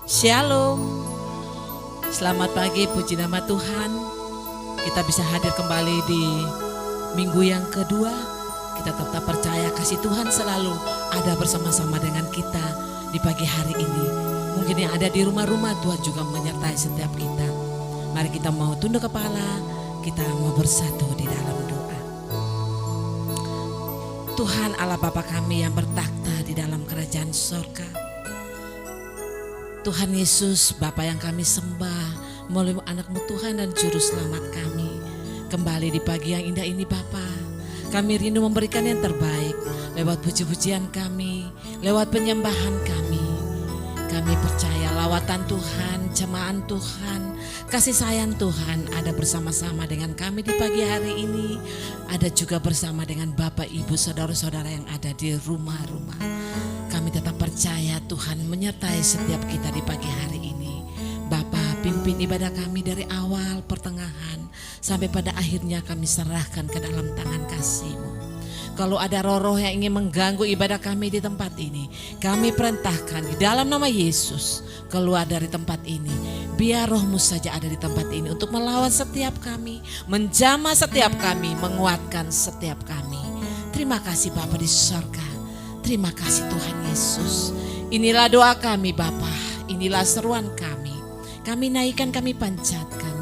Shalom. Selamat pagi, puji nama Tuhan. Kita bisa hadir kembali di minggu yang kedua. Kita tetap percaya kasih Tuhan selalu ada bersama-sama dengan kita di pagi hari ini. Mungkin yang ada di rumah-rumah, Tuhan juga menyertai setiap kita. Mari kita mau tunduk kepala, kita mau bersatu di dalam doa. Tuhan Allah Bapa kami yang bertakhta di dalam kerajaan sorga. Tuhan Yesus, Bapa yang kami sembah melalui anak-Mu Tuhan dan Juru Selamat kami. Kembali di pagi yang indah ini Bapa, kami rindu memberikan yang terbaik lewat puji-pujian kami, lewat penyembahan kami. Kami percaya lawatan Tuhan, jemaat Tuhan, kasih sayang Tuhan ada bersama-sama dengan kami di pagi hari ini. Ada juga bersama dengan Bapak, Ibu, saudara-saudara yang ada di rumah-rumah. Kami tetap percaya Tuhan menyertai setiap kita di pagi hari ini. Bapa, pimpin ibadah kami dari awal, pertengahan, sampai pada akhirnya kami serahkan ke dalam tangan kasih-Mu. Kalau ada roh-roh yang ingin mengganggu ibadah kami di tempat ini, kami perintahkan di dalam nama Yesus keluar dari tempat ini. Biar roh-Mu saja ada di tempat ini untuk melawan setiap kami, menjamah setiap kami, menguatkan setiap kami. Terima kasih Bapa di surga. Terima kasih Tuhan Yesus. Inilah doa kami Bapa, inilah seruan kami. Kami naikkan, kami panjatkan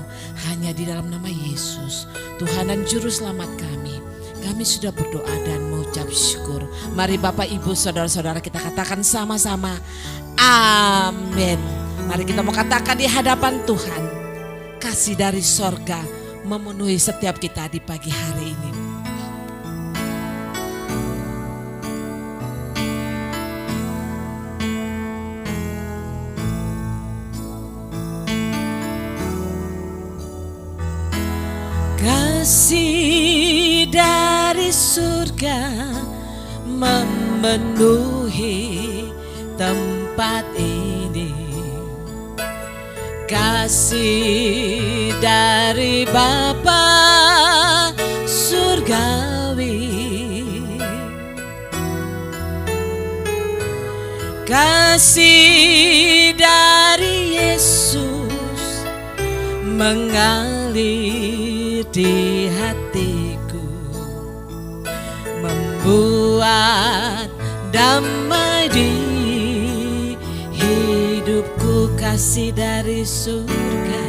hanya di dalam nama Yesus, Tuhan dan Juru Selamat kami. Kami sudah berdoa dan mengucap syukur. Mari Bapak, Ibu, saudara-saudara kita katakan sama-sama, amin. Mari kita mau katakan di hadapan Tuhan, kasih dari sorga memenuhi setiap kita di pagi hari ini. Kasih dari surga memenuhi tempat ini. Kasih dari Bapa surgawi. Kasih dari Yesus mengalir di hatiku, membuat damai di hidupku. Kasih dari surga,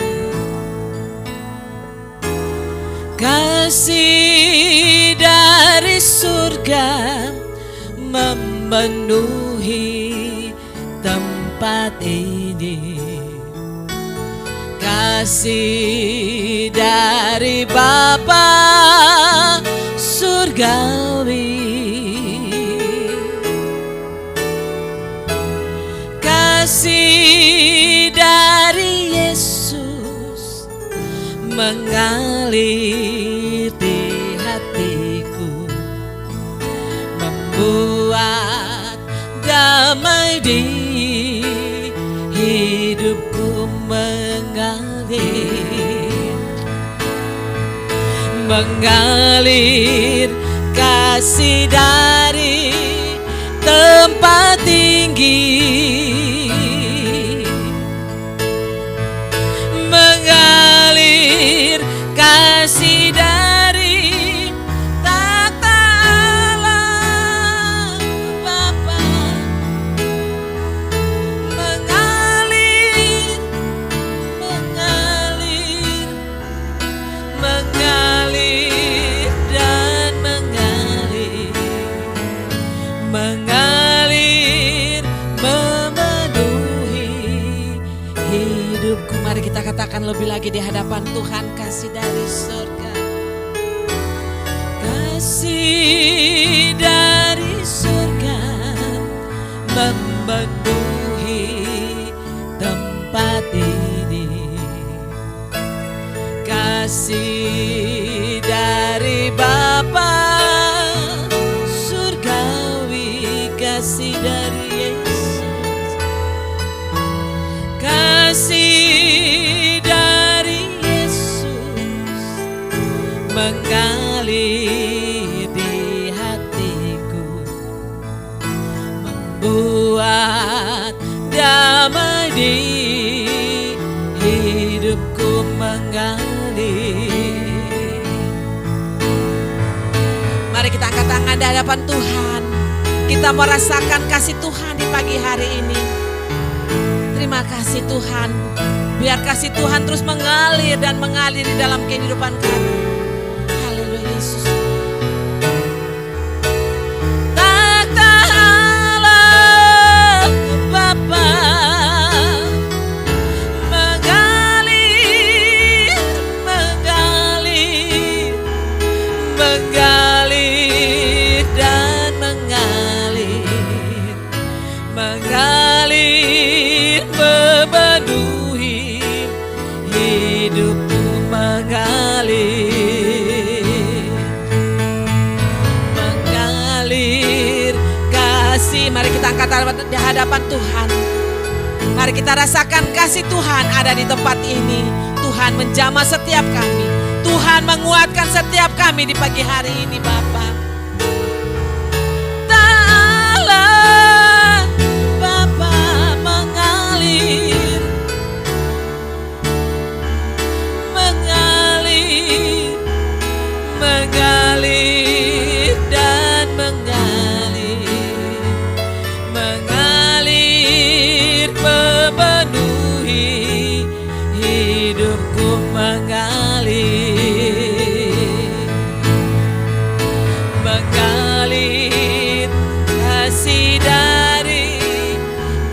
kasih dari surga memenuhi tempat ini. Kasih dari Bapa surgawi. Kasih dari Yesus mengalir di hatiku, membuat damai di hidupku. Mengalir kasih dari tempat tinggi, mengalir kasih dari takhta Allah Bapa, mengalir dan mengalir memenuhi hidupku. Mari kita katakan lebih lagi di hadapan Tuhan, kasih dari surga, kasih dari surga memenuhi tempat ini. Kasih dari Bapa surgawi, kasih dari Yesus, kasih dari Yesus mengalir di hatiku, membuat damai di hidupku mengalir. Mari kita angkat tangan di hadapan Tuhan. Kita mau rasakan kasih Tuhan di pagi hari ini. Terima kasih Tuhan. Biar kasih Tuhan terus mengalir dan mengalir di dalam kehidupan kami. Haleluya Yesus. Mari kita angkat di hadapan Tuhan. Mari kita rasakan kasih Tuhan ada di tempat ini. Tuhan menjamah setiap kami. Tuhan menguatkan setiap kami di pagi hari ini Bapa. Ta'ala Bapa mengalir, mengalir, mengalir dan mengalir, mengalir memenuhi hidupku, mengalir, mengalir kasih dari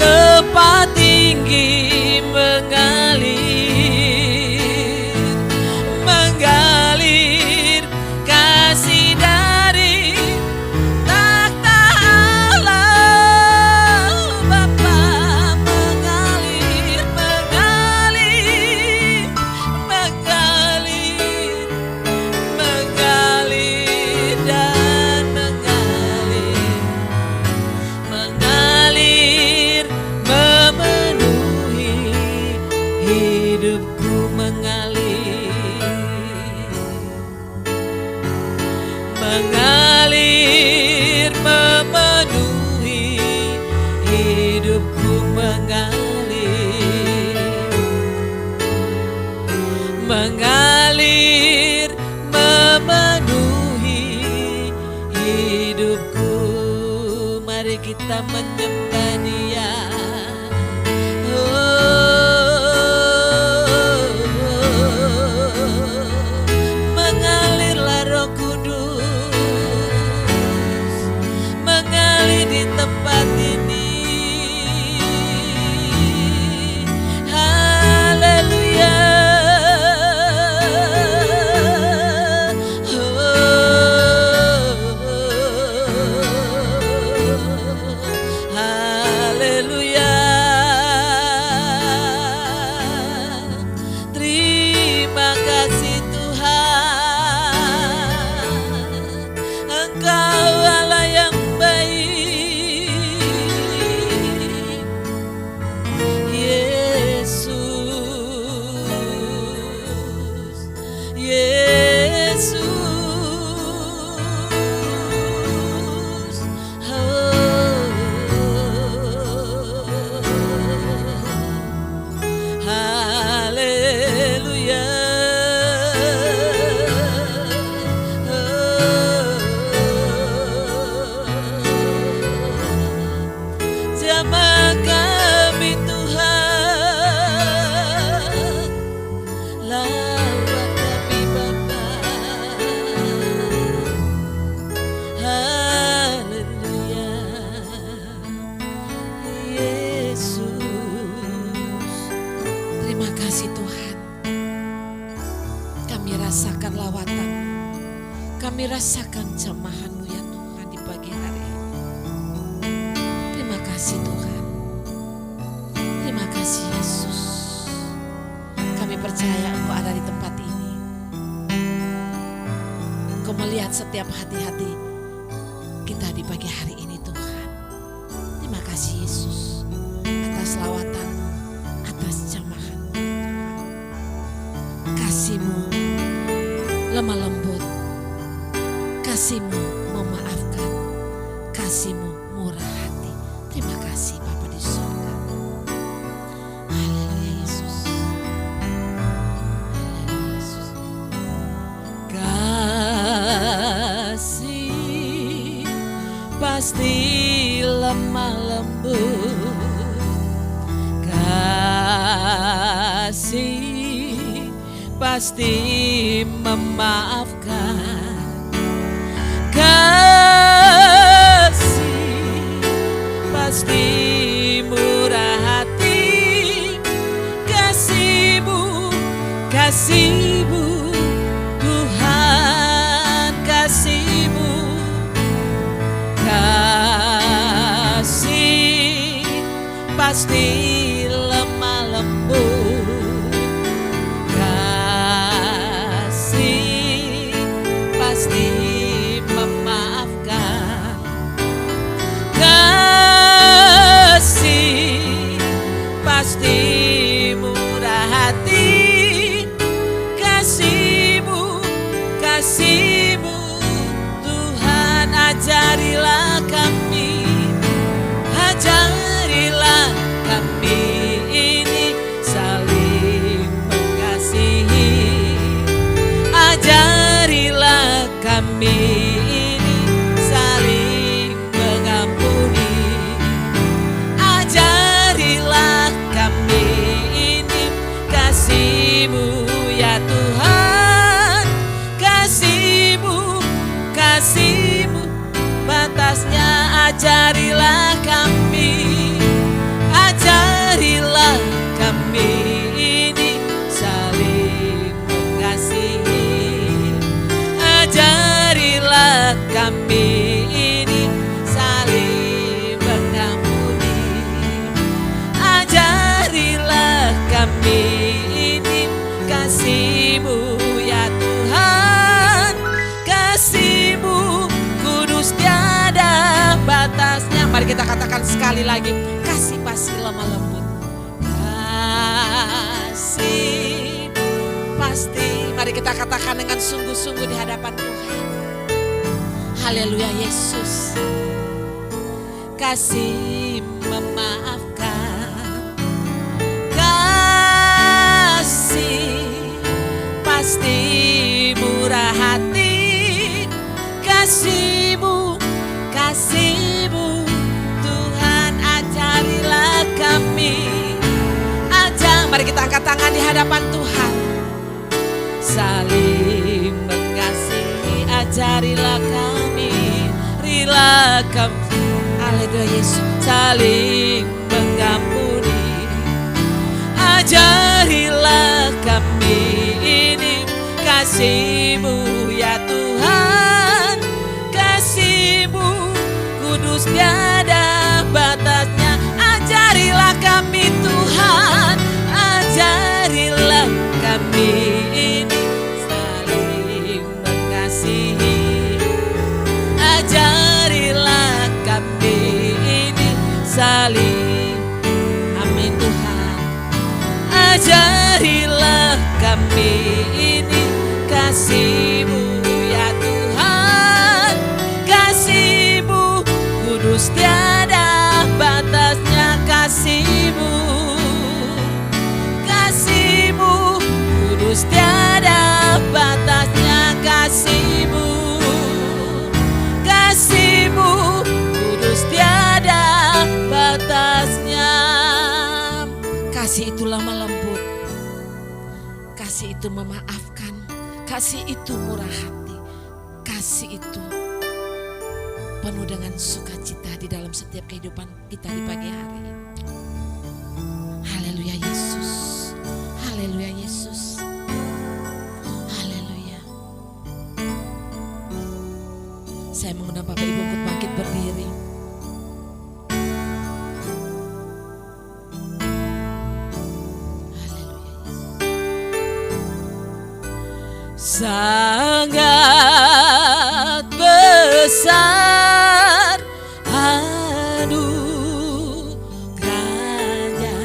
tempat tinggi, mengalir, mengalir kasih dari takhta Allah Bapa, mengalir, mengalir, mengalir, mengalir dan mengalir, mengalir memenuhi hidupku, mengalir, mengalir memenuhi hidupku, mengalir, mengalir memenuhi hidupku. Mari kita menyembah Dia. Mengalirlah Roh Kudus, mengalir di tempat ini. Haleluya. Haleluya. Terima kasih Tuhan, Engkau Allah yang baik. Yesus, Yesus, haleluya. Jamah kami Tuhan, lawat kami Bapa. Haleluya. Yesus, terima kasih Tuhan. Kami rasakan lawatan, kami rasakan jamahan-Mu ya Tuhan di pagi hari ini. Terima kasih Tuhan. Terima kasih Yesus. Kami percaya Engkau ada di tempat ini. Engkau melihat setiap hati-hati kita di pagi hari ini Tuhan. Terima kasih Yesus atas lawatan-Mu, atas jamahan-Mu Tuhan. Kasih-Mu lemah lembut, kasih-Mu memaafkan, kasih-Mu murah hati. Terima kasih Bapa di surga. pasti memaafkan. Kasih pasti murah hati. Kasih-Mu, kasih-Mu, Tuhan, kasih-Mu. Kasih pasti lemah lembut. Kasih pasti memaafkan. Kasih pasti murah hati. Kasih-Mu, kasih-Mu, Tuhan, ajarilah kami. Ajarilah kami ini saling mengasihi. Ajarilah kami ini saling mengampuni. Ajarilah kami ini kasih-Mu ya Tuhan. Kasih-Mu, kasih-Mu, batasnya ajarilah kami. Ajarilah kami ini saling mengasihi. Ajarilah kami ini saling mengampuni. Ajarilah kami ini kasih-Mu ya Tuhan. Kasih-Mu kudus tiada batasnya. Mari kita katakan sekali lagi. Kasih pasti lemah lembut. Kasih pasti. Mari kita katakan dengan sungguh-sungguh di hadapan Tuhan. Haleluya Yesus. Kasih memaafkan. Kasih pasti murah hati. Kasih-Mu, kasih-Mu, Tuhan, ajarilah kami. Mari kita angkat tangan di hadapan Tuhan. Saling mengasihi, ajarilah kami. Berilah kami, haleluya Yesus, saling mengampuni. Ajarilah kami ini kasih-Mu ya Tuhan. Kasih-Mu kudus tiada batasnya. Ajarilah kami Tuhan. Ajarilah kami ini saling mengasihi. Ajarilah kami ini saling, amin Tuhan. Ajarilah kami ini kasih-Mu ya Tuhan. Kasih-Mu kudus tiada batasnya. Kasih-Mu, kasih-Mu kudus tiada batasnya. Kasih-Mu, kasih-Mu kudus tiada batasnya. Kasih itu lemah lembut. Kasih itu memaafkan. Kasih itu murah hati. Kasih itu penuh dengan sukacita di dalam setiap kehidupan kita di pagi hari ini. Haleluya Yesus. Haleluya Yesus. Haleluya. Saya mengundang Bapak Ibu untuk bangkit berdiri. Haleluya Yesus. Sangat besar anugerahnya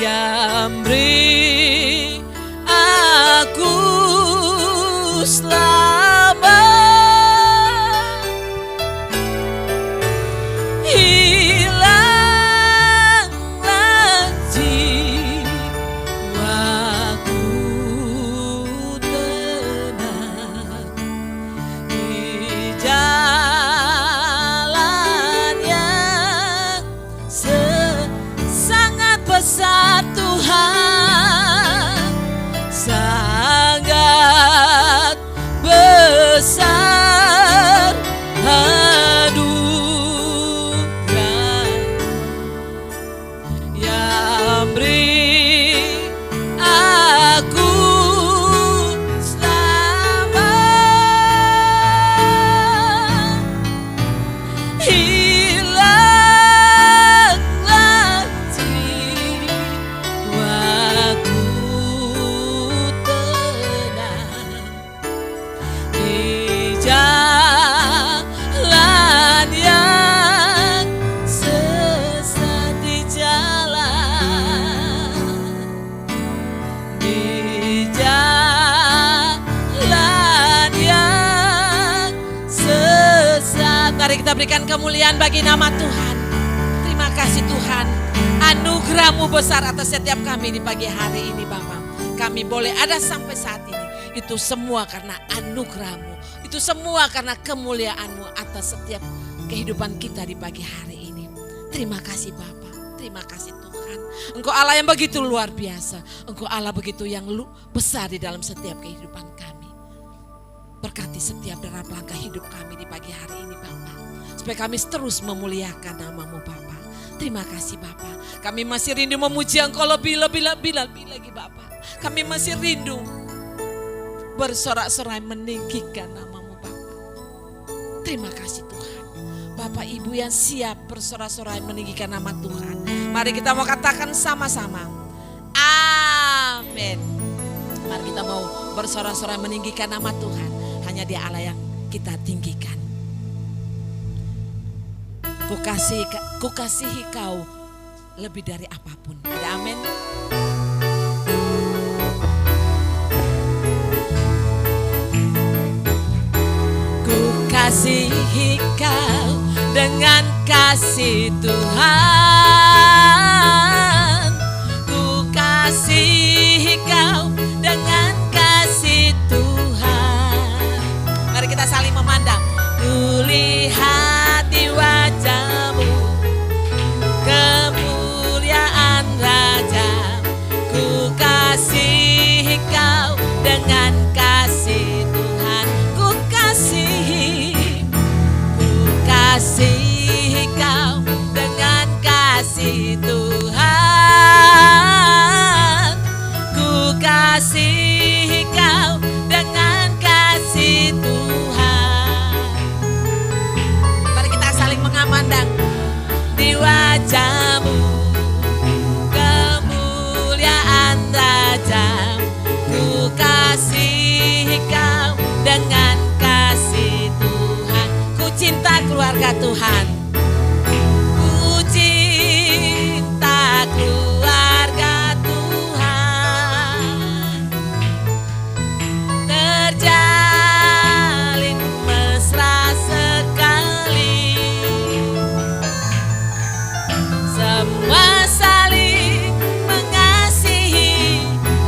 yang beri aku selamat. Hilanglah jiwaku tenang di jalan yang sangat besar Tuhan. berikan kemuliaan bagi nama Tuhan. Terima kasih Tuhan, anugerah-Mu besar atas setiap kami di pagi hari ini Bapa. Kami boleh ada sampai saat ini, itu semua karena anugerah-Mu. Itu semua karena kemuliaan-Mu atas setiap kehidupan kita di pagi hari ini. Terima kasih Bapa, terima kasih Tuhan. Engkau Allah yang begitu luar biasa. Engkau Allah begitu yang besar di dalam setiap kehidupan kami. Berkati setiap derap langkah hidup kami di pagi hari ini Bapa. Supaya kami terus memuliakan nama-Mu Bapa. Terima kasih Bapa. Kami masih rindu memuji Engkau lebih lagi Bapa. Kami masih rindu bersorak-sorai meninggikan nama-Mu Bapa. Terima kasih Tuhan. Bapak Ibu yang siap bersorak-sorai meninggikan nama Tuhan. Mari kita mau katakan sama-sama. Amin. Mari kita mau bersorak-sorai meninggikan nama Tuhan. Hanya Dia Allah yang kita tinggikan. Kukasihi kau lebih dari apapun. Ada amin. Kukasihi kau dengan kasih Tuhan. Kukasihi kau dengan kasih Tuhan. Mari kita saling memandang. Kulihat di wajah-Mu kemuliaan Raja. Kukasihi kau dengan kasih Tuhan. Kukasihi kau dengan kasih Tuhan. Kukasihi kau dengan kasih Tuhan. Mari kita saling mengamandang. Di wajah-Mu kemuliaan Raja. Kukasihi kau dengan kasih Tuhan. Ku cinta keluarga Tuhan. Ku cinta keluarga Tuhan. Terjalin mesra sekali. Semua saling mengasihi.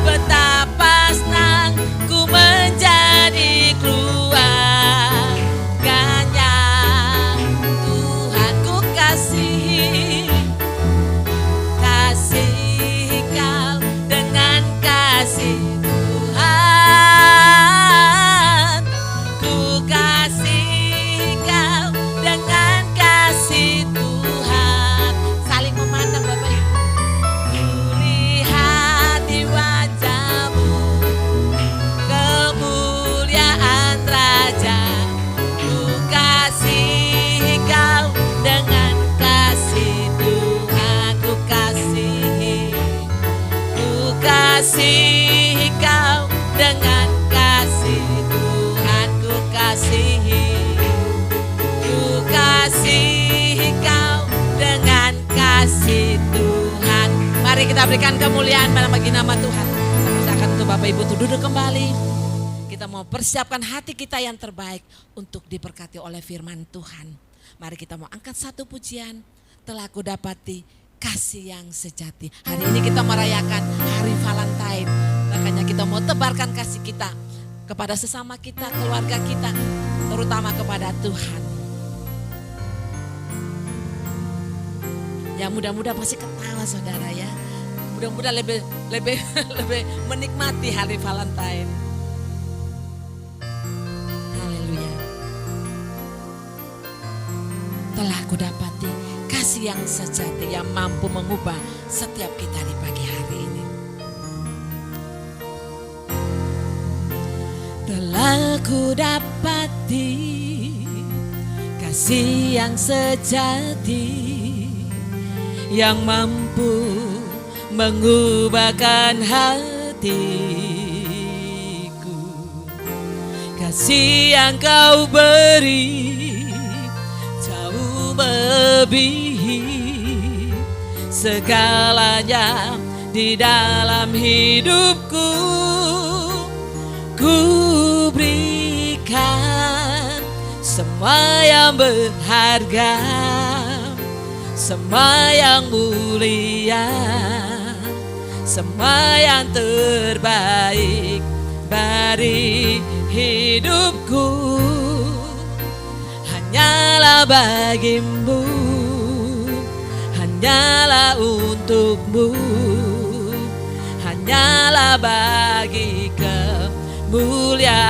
Betapa senang ku menjadi keluarganya. Tuhan ku kasihi kau dengan kasih Tuhan. Ku kasihi kau dengan kasih Tuhan. Saling memandang Bapak Ibu. Kulihat di wajah-Mu kemuliaan Raja. Ku kasihi kau dengan kasih Tuhan. Ku kasihi kau dengan kasih Tuhan. Ku kasihi kau dengan kasih Tuhan. Mari kita berikan kemuliaan bagi nama Tuhan. Saya persilakan untuk Bapak Ibu untuk duduk kembali. Kita mau persiapkan hati kita yang terbaik untuk diberkati oleh firman Tuhan. Mari kita mau angkat satu pujian. Telah ku dapati kasih yang sejati. Hari ini kita merayakan hari Valentine. Makanya kita mau tebarkan kasih kita kepada sesama kita, keluarga kita, terutama kepada Tuhan. Ya mudah-mudahan pasti ketawa saudara ya. Mudah-mudahan lebih menikmati hari Valentine. Haleluya. Telah ku dapati kasih yang sejati yang mampu mengubah setiap kita di pagi hari ini. Telah ku dapati kasih yang sejati yang mampu mengubahkan hatiku. Kasih yang kau beri jauh melebihi segalanya di dalam hidupku. Ku berikan semua semua yang berharga, semua yang mulia, semua yang terbaik dari hidupku hanyalah bagimu, hanyalah untukmu, hanyalah bagi kemuliaanmu.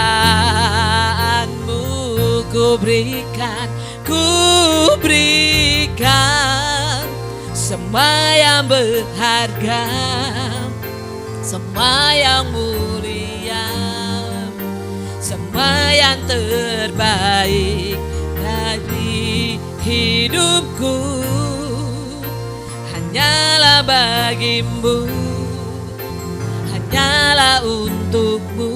Ku berikan semua yang berharga, semua yang mulia, semua yang terbaik dari hidupku hanyalah bagimu, hanyalah untukmu,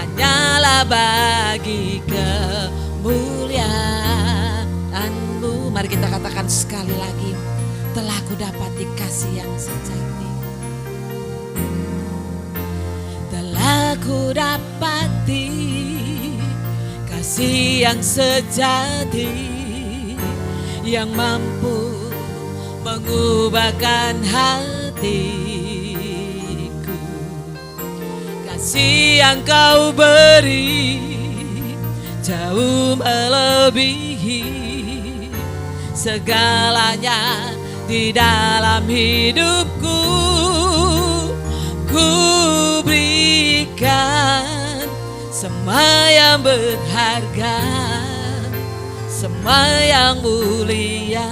hanyalah bagi kemuliaanmu. Mari kita katakan sekali lagi, telah ku dapati kasih yang sejati, telah ku dapati kasih yang sejati, yang mampu mengubahkan hatiku. Kasih yang kau beri jauh melebihi segalanya di dalam hidupku. Ku berikan semua yang berharga, semua yang mulia,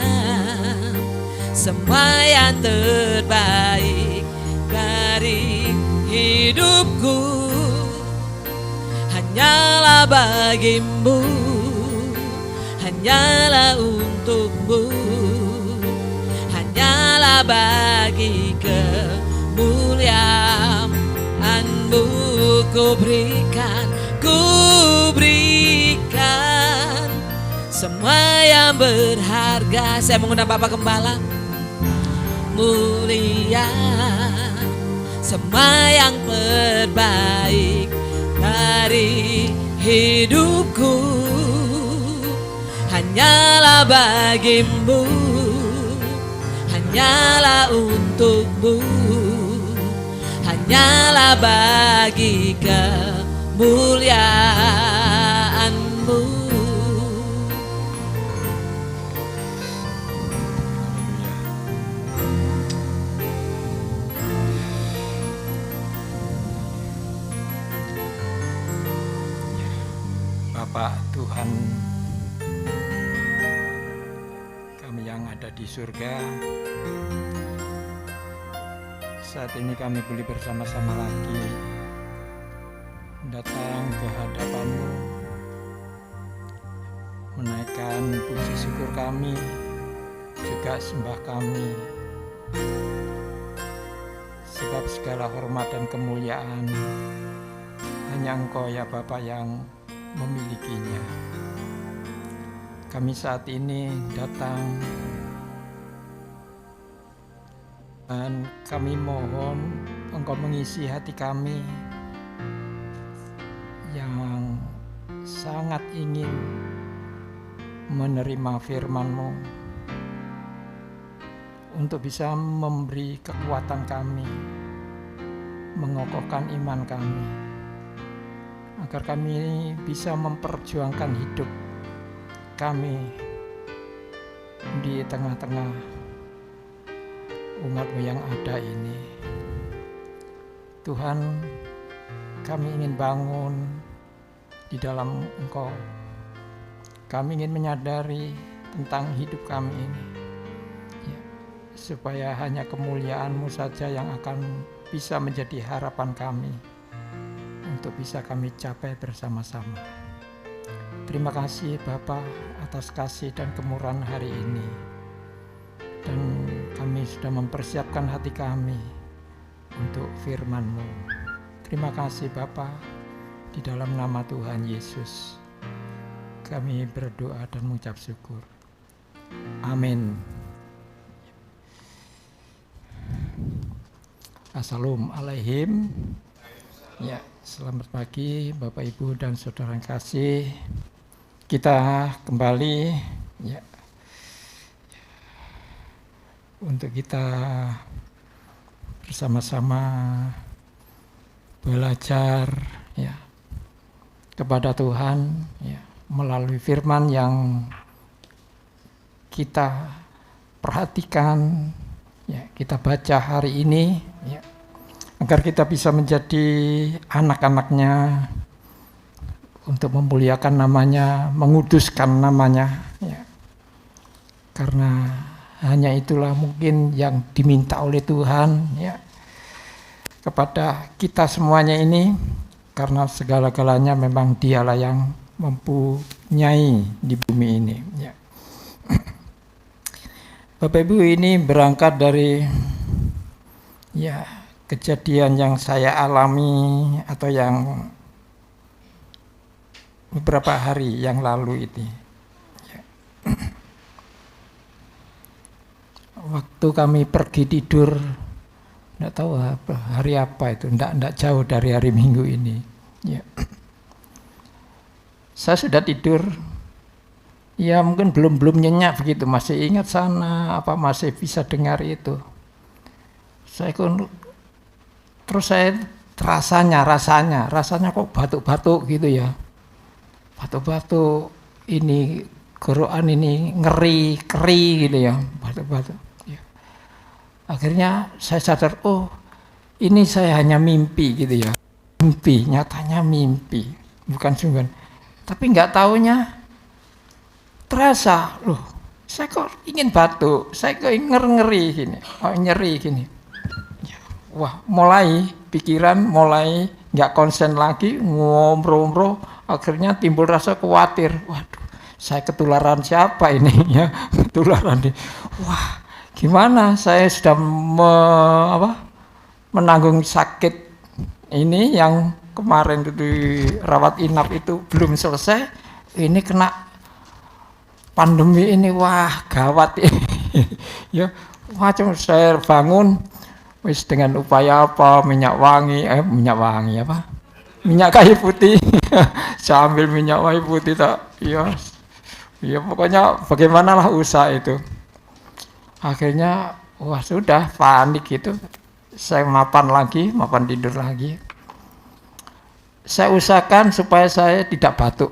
semua yang terbaik dari hidupku hanyalah bagimu, hanyalah untukmu, hanyalah bagi kemuliaanmu. Ku berikan semua yang berharga. Saya mengundang Bapak Gembala, mulia, semua yang terbaik dari hidupku hanyalah bagimu, hanyalah untukmu, hanyalah bagi kemuliaanmu. Bapak Tuhan kami yang ada di surga, saat ini kami boleh bersama-sama lagi datang ke hadapan-Mu, menaikkan puji syukur kami, juga sembah kami, sebab segala hormat dan kemuliaan hanya Engkau ya Bapa yang memilikinya. Kami saat ini datang dan kami mohon Engkau mengisi hati kami yang sangat ingin menerima firman-Mu untuk bisa memberi kekuatan kami, mengokohkan iman kami, agar kami bisa memperjuangkan hidup kami di tengah-tengah umat-Mu yang ada ini. Tuhan, kami ingin bangun di dalam Engkau. Kami ingin menyadari tentang hidup kami ini, ya, supaya hanya kemuliaan-Mu saja yang akan bisa menjadi harapan kami untuk bisa kami capai bersama-sama. Terima kasih Bapa atas kasih dan kemurahan hari ini. Dan kami sudah mempersiapkan hati kami untuk firman-Mu. Terima kasih Bapa, di dalam nama Tuhan Yesus kami berdoa dan mengucap syukur. Amin. Assalamualaikum. Ya, selamat pagi Bapak Ibu dan Saudara yang kasih. kita kembali ya, untuk kita bersama-sama belajar ya kepada Tuhan ya, melalui firman yang kita perhatikan ya, kita baca hari ini ya, agar kita bisa menjadi anak-anaknya untuk memuliakan namanya, menguduskan namanya ya. Karena hanya itulah mungkin yang diminta oleh Tuhan ya kepada kita semuanya ini, karena segala-galanya memang Dialah yang mempunyai di bumi ini ya. Bapak Ibu, ini berangkat dari ya kejadian yang saya alami atau yang beberapa hari yang lalu itu ya. Waktu kami pergi tidur, tidak tahu hari apa itu, tidak jauh dari hari Minggu ini ya. Saya sudah tidur ya, mungkin belum nyenyak begitu, masih ingat sana apa, masih bisa dengar itu. Terus saya rasanya kok batuk-batuk gitu ya, batuk-batuk ini, gorokan ini ngeri, keri gitu ya, batuk-batuk ya. Akhirnya saya sadar, oh ini saya hanya mimpi gitu ya, mimpi, nyatanya mimpi, bukan sungguhan. Tapi nggak taunya terasa, loh saya kok ingin batuk, saya kok ngeri gini, nyeri gini. Wah, mulai pikiran mulai nggak konsen lagi, ngobrol-ngobrol, akhirnya timbul rasa khawatir. Waduh, saya ketularan siapa ini ya? Ketularan ini. Wah, gimana? Saya sudah menanggung sakit ini yang kemarin itu dirawat inap itu belum selesai. Ini kena pandemi ini, wah gawat ini. Ya, macam saya bangun. Wis dengan upaya apa, minyak kayu putih. Sambil minyak kayu putih tak, ya pokoknya bagaimanalah usaha itu. Akhirnya wah sudah panik gitu. Saya mapan tidur lagi. Saya usahakan supaya saya tidak batuk.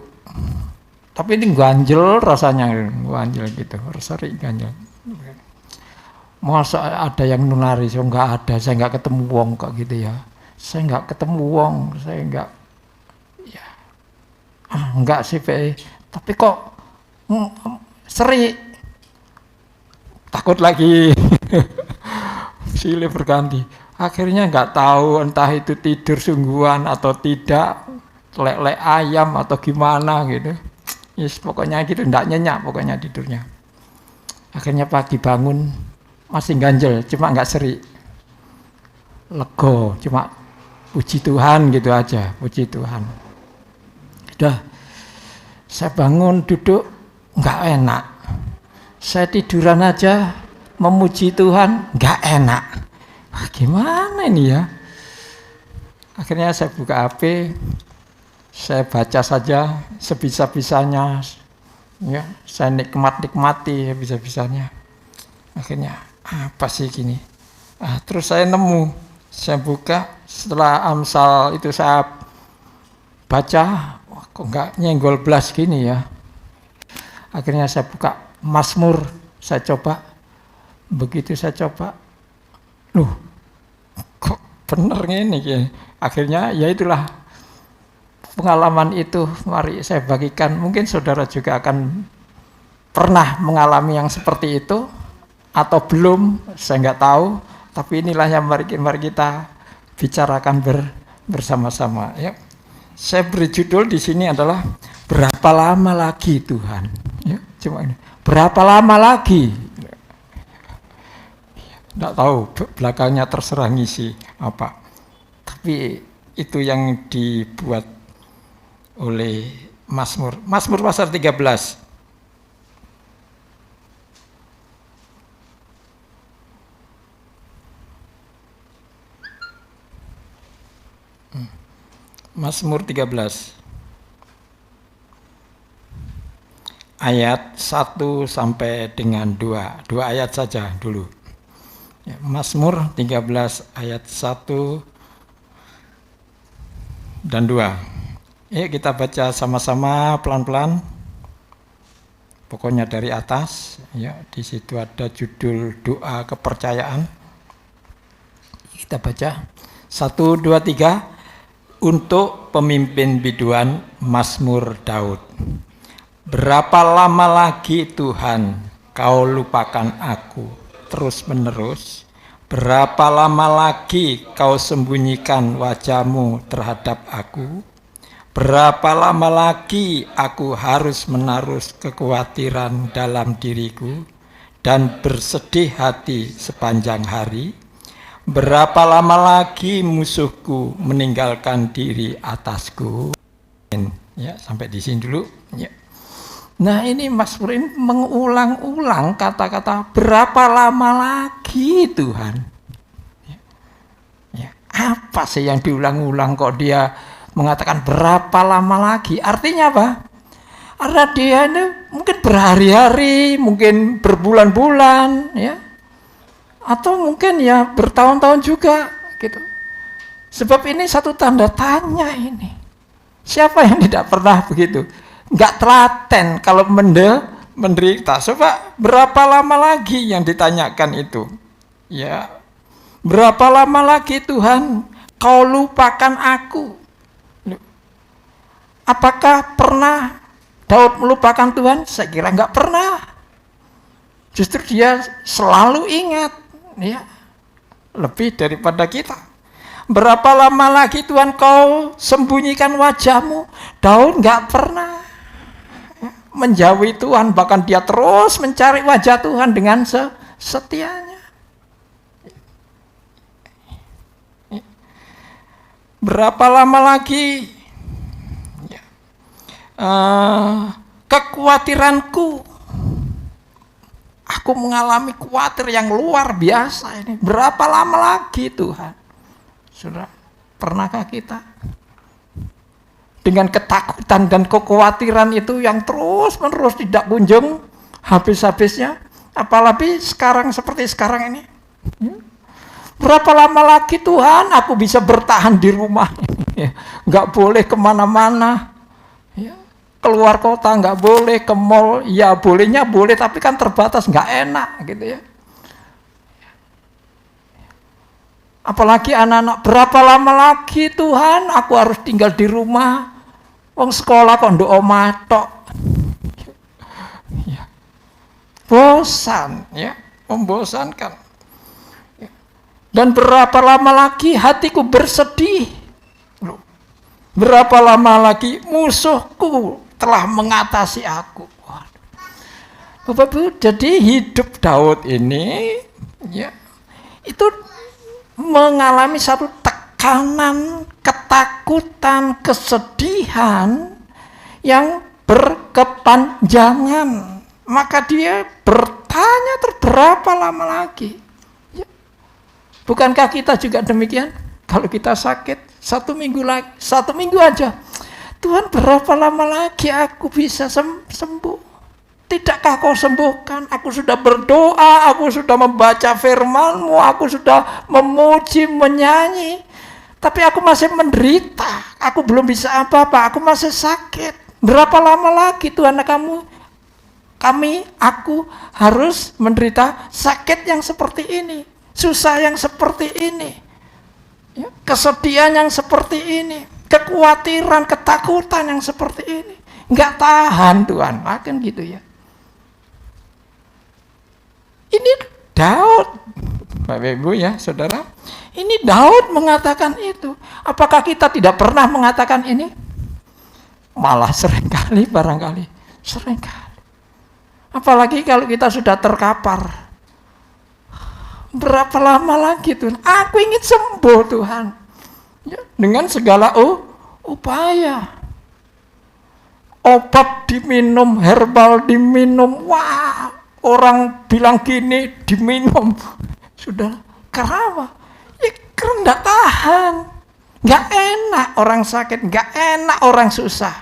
Tapi ini ganjel rasanya, ganjel gitu, sering ganjel. Masa ada yang nulari, so nggak ada, saya nggak ketemu wong kok gitu ya. Saya nggak ketemu wong, saya nggak, ya, nggak sih, tapi kok seri, takut lagi, silih berganti. Akhirnya nggak tahu entah itu tidur sungguhan atau tidak, lek ayam atau gimana gitu. Yes, pokoknya gitu, nggak nyenyak pokoknya tidurnya. Akhirnya pagi bangun, masih ganjel, cuma nggak seri, lego, cuma puji Tuhan gitu aja, puji Tuhan. Udah, saya bangun duduk nggak enak, saya tiduran aja memuji Tuhan nggak enak. Wah, gimana ini ya? Akhirnya saya buka HP, saya baca saja sebisa-bisanya, ya, saya nikmati bisa-bisanya. Akhirnya apa sih gini? Terus saya nemu, saya buka setelah Amsal itu saya baca, wah, kok nggak nyenggol belas gini ya. Akhirnya saya buka Mazmur, saya coba, begitu saya coba, loh, kok bener ini ya. Akhirnya ya itulah pengalaman itu, mari saya bagikan. Mungkin saudara juga akan pernah mengalami yang seperti itu. Atau belum, saya nggak tahu, tapi inilah yang mari kita bicarakan bersama-sama. Ya. Saya beri judul di sini adalah berapa lama lagi Tuhan? Ya, cuma ini. Berapa lama lagi? Nggak tahu, belakangnya terserah ngisi apa. Tapi itu yang dibuat oleh Mazmur pasal 13. Mazmur 13. ayat 1 sampai dengan 2. 2 ayat saja dulu. Ya, Mazmur 13 ayat 1 dan 2. Yuk kita baca sama-sama pelan-pelan. Pokoknya dari atas, ya, di situ ada judul doa kepercayaan. Kita baca 1, 2, 3 untuk pemimpin biduan Mazmur Daud. Berapa lama lagi Tuhan kau lupakan aku terus menerus? Berapa lama lagi kau sembunyikan wajahmu terhadap aku? Berapa lama lagi aku harus menaruh kekhawatiran dalam diriku dan bersedih hati sepanjang hari? Berapa lama lagi musuhku meninggalkan diri atasku? Ya, sampai di sini dulu. Ya. Nah, ini Mazmur ini mengulang-ulang kata-kata berapa lama lagi Tuhan? Ya, apa sih yang diulang-ulang kok dia mengatakan berapa lama lagi? Artinya apa? Karena dia ini mungkin berhari-hari, mungkin berbulan-bulan, ya, atau mungkin ya bertahun-tahun juga, gitu. Sebab ini satu tanda tanya ini. Siapa yang tidak pernah begitu? Nggak telaten kalau menderita. Coba berapa lama lagi yang ditanyakan itu? Ya, berapa lama lagi Tuhan kau lupakan aku? Apakah pernah Daud melupakan Tuhan? Saya kira nggak pernah. Justru dia selalu ingat, ya, lebih daripada kita. Berapa lama lagi Tuhan kau sembunyikan wajahmu? Daud nggak pernah menjauhi Tuhan, bahkan dia terus mencari wajah Tuhan dengan setianya. Berapa lama lagi kekhawatiranku, aku mengalami khawatir yang luar biasa ini. Berapa lama lagi Tuhan? Saudara, pernahkah kita dengan ketakutan dan kekhawatiran itu yang terus-menerus tidak kunjung habis-habisnya? Apalagi sekarang seperti sekarang ini. Berapa lama lagi Tuhan aku bisa bertahan di rumah? Nggak boleh kemana-mana. Keluar kota nggak boleh, ke mall ya bolehnya boleh, tapi kan terbatas, nggak enak gitu ya. Apalagi anak-anak, berapa lama lagi Tuhan aku harus tinggal di rumah? Wong sekolah kok ndok omah tok. Ya. Bosan, ya, membosankan. Dan berapa lama lagi hatiku bersedih? Berapa lama lagi musuhku telah mengatasi aku? Bapak Ibu, jadi hidup Daud ini, ya, itu mengalami satu tekanan, ketakutan, kesedihan yang berkepanjangan. Maka dia bertanya berapa lama lagi? Ya. Bukankah kita juga demikian? Kalau kita sakit, 1 minggu lagi, 1 minggu aja. Tuhan, berapa lama lagi aku bisa sembuh? Tidakkah kau sembuhkan? Aku sudah berdoa, aku sudah membaca firman-Mu, aku sudah memuji, menyanyi. Tapi aku masih menderita, aku belum bisa apa-apa, aku masih sakit. Berapa lama lagi Tuhan aku harus menderita sakit yang seperti ini, susah yang seperti ini, ya, kesedihan yang seperti ini, kekhawatiran, ketakutan yang seperti ini. Nggak tahan Tuhan, makin gitu ya. Ini Daud, Bapak Ibu ya, Saudara. Ini Daud mengatakan itu. Apakah kita tidak pernah mengatakan ini? Malah seringkali barangkali. Seringkali. Apalagi kalau kita sudah terkapar. Berapa lama lagi Tuhan? Aku ingin sembuh Tuhan. Ya, dengan segala upaya. Obat diminum, herbal diminum. Wah, orang bilang gini diminum. Sudah, kenapa? Ya karena nggak tahan. Nggak enak orang sakit, nggak enak orang susah.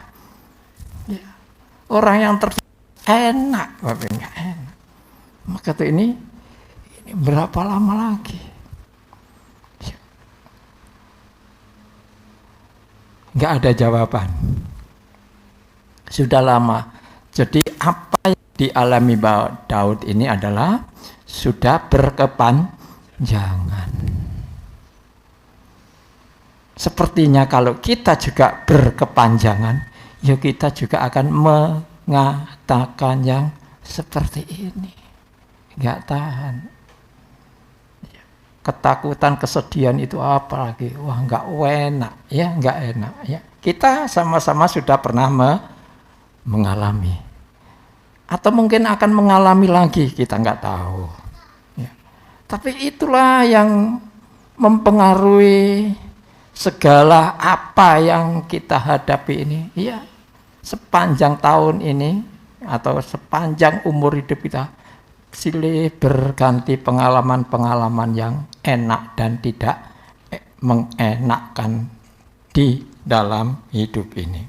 Ya. Orang yang enak, Bapak nggak enak. Maka tuh ini berapa lama lagi? Nggak ada jawaban. Sudah lama. Jadi apa yang dialami Daud ini adalah sudah berkepanjangan. Sepertinya kalau kita juga berkepanjangan, ya kita juga akan mengatakan yang seperti ini. Nggak tahan. Ketakutan, kesedihan itu apa lagi? Wah, nggak enak, ya, nggak enak, ya. Kita sama-sama sudah pernah mengalami, atau mungkin akan mengalami lagi, kita nggak tahu. Ya. Tapi itulah yang mempengaruhi segala apa yang kita hadapi ini. Ya, sepanjang tahun ini atau sepanjang umur hidup kita, silih berganti pengalaman-pengalaman yang enak dan tidak mengenakkan di dalam hidup ini.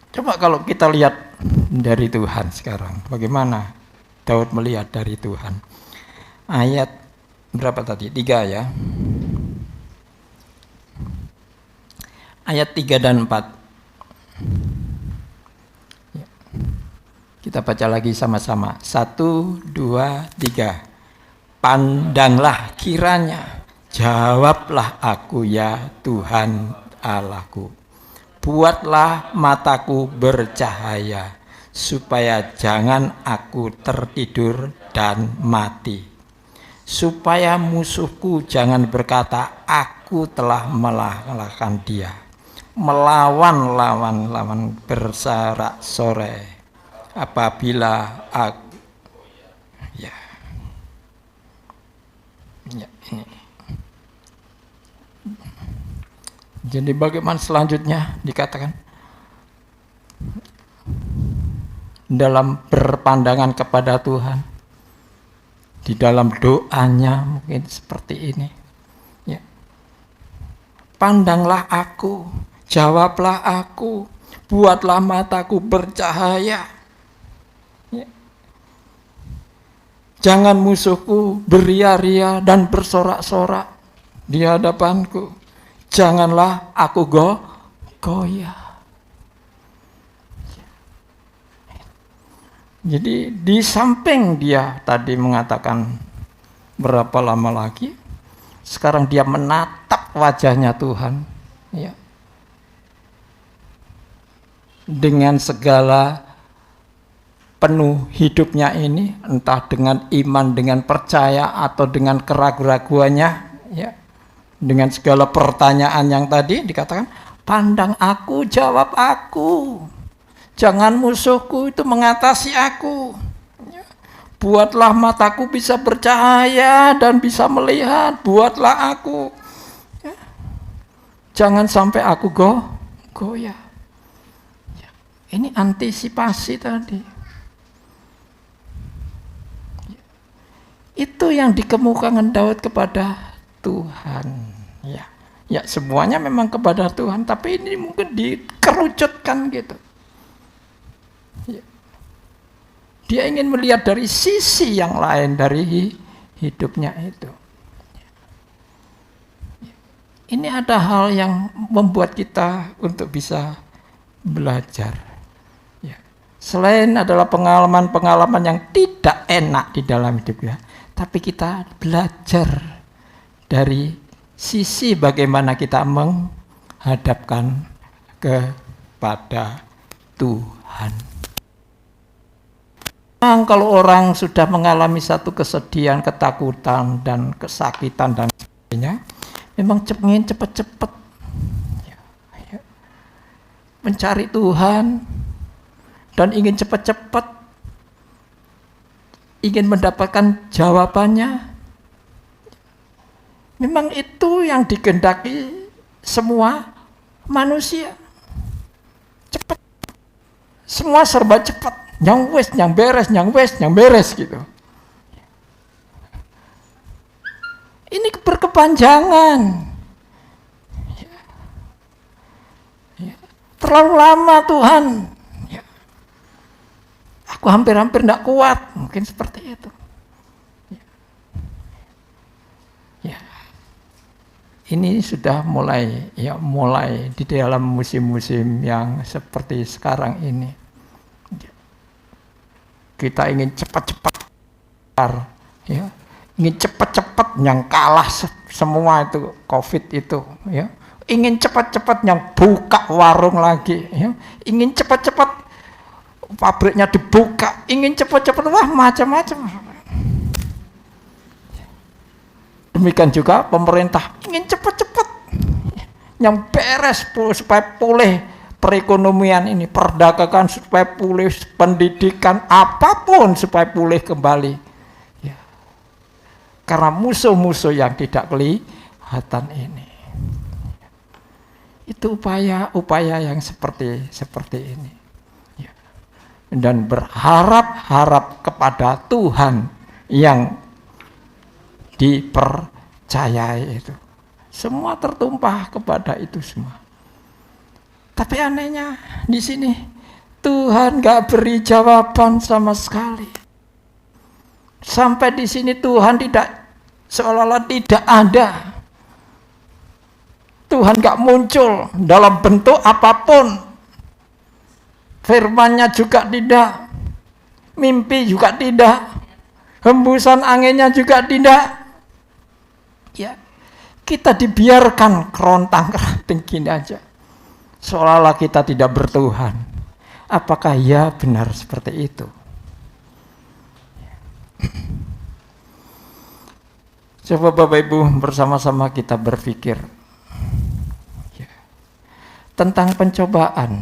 Coba kalau kita lihat dari Tuhan sekarang, bagaimana Daud melihat dari Tuhan. Ayat berapa tadi? 3 ya. Ayat 3 dan 4. Kita baca lagi sama-sama. 1, 2, 3. Pandanglah kiranya, jawablah aku ya Tuhan Allahku. Buatlah mataku bercahaya, supaya jangan aku tertidur dan mati. Supaya musuhku jangan berkata, aku telah mengalahkan dia. Melawan lawan bersorak-sorai. Apabila aku ya ini. Jadi bagaimana selanjutnya dikatakan dalam berpandangan kepada Tuhan, di dalam doanya mungkin seperti ini ya. Pandanglah aku, jawablah aku, buatlah mataku bercahaya. Jangan musuhku beria-ria dan bersorak-sorak di hadapanku. Janganlah aku goyah. Jadi di samping dia tadi mengatakan berapa lama lagi, sekarang dia menatap wajahnya Tuhan. Ya. Dengan segala penuh hidupnya ini, entah dengan iman, dengan percaya, atau dengan keraguan-raguannya, ya, dengan segala pertanyaan yang tadi dikatakan, pandang aku, jawab aku, jangan musuhku itu mengatasi aku, ya. Buatlah mataku bisa bercahaya dan bisa melihat, buatlah aku, ya. Jangan sampai aku goyah. Ya. Ini antisipasi tadi. Itu yang dikemukakan Daud kepada Tuhan. Ya, ya semuanya memang kepada Tuhan, tapi ini mungkin dikerucutkan gitu. Ya. Dia ingin melihat dari sisi yang lain dari hidupnya itu. Ini ada hal yang membuat kita untuk bisa belajar. Ya. Selain adalah pengalaman-pengalaman yang tidak enak di dalam hidup kita, tapi kita belajar dari sisi bagaimana kita menghadapkan kepada Tuhan. Memang kalau orang sudah mengalami satu kesedihan, ketakutan, dan kesakitan dan sebagainya, memang ingin cepat-cepat mencari Tuhan dan ingin cepat-cepat ingin mendapatkan jawabannya. Memang itu yang dikehendaki semua manusia. Cepat. Semua serba cepat. Yang beres gitu. Ini berkepanjangan. Terlalu lama Tuhan. Ya. Aku hampir-hampir tidak kuat. Mungkin seperti itu. Ya. Ini sudah mulai di dalam musim-musim yang seperti sekarang ini. Kita ingin cepat-cepat, ya, ingin cepat-cepat yang kalah semua itu COVID itu, ya, ingin cepat-cepat yang buka warung lagi, ya, ingin cepat-cepat pabriknya dibuka, ingin cepat-cepat, wah macam-macam. Demikian juga pemerintah ingin cepat-cepat yang beres supaya pulih perekonomian ini, perdagangan supaya pulih, pendidikan, apapun supaya pulih kembali. Ya. Karena musuh-musuh yang tidak kelihatan ini. Itu upaya-upaya yang seperti ini. Ya. Dan berharap kepada Tuhan yang dipercayai itu. Semua tertumpah kepada itu semua. Tapi anehnya di sini Tuhan gak beri jawaban sama sekali. Sampai di sini Tuhan seolah-olah tidak ada. Tuhan gak muncul dalam bentuk apapun. Firman-Nya juga tidak. Mimpi juga tidak. Hembusan anginnya juga tidak. Ya, kita dibiarkan kerontang-keranting gini aja. Seolah-olah kita tidak bertuhan. Apakah ya benar seperti itu? Coba Bapak Ibu bersama-sama kita berpikir ya, tentang pencobaan,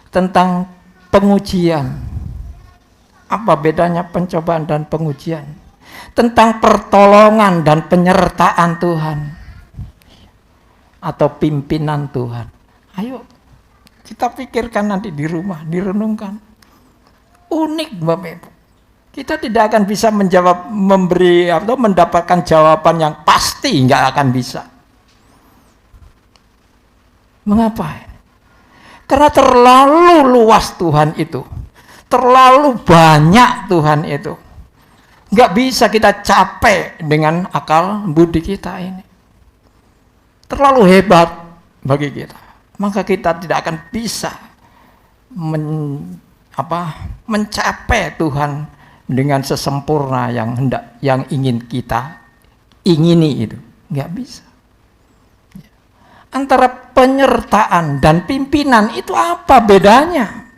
tentang pengujian. Apa bedanya pencobaan dan pengujian? Tentang pertolongan dan penyertaan Tuhan. Atau pimpinan Tuhan. Ayo kita pikirkan nanti di rumah, direnungkan. Unik Bapak Ibu. Kita tidak akan bisa memberi atau mendapatkan jawaban yang pasti, nggak akan bisa. Mengapa? Karena terlalu luas Tuhan itu. Terlalu banyak Tuhan itu. Nggak bisa kita capek dengan akal budi kita ini. Terlalu hebat bagi kita, maka kita tidak akan bisa mencapai Tuhan dengan sesempurna yang ingin kita ingini itu, nggak bisa. Antara penyertaan dan pimpinan itu apa bedanya?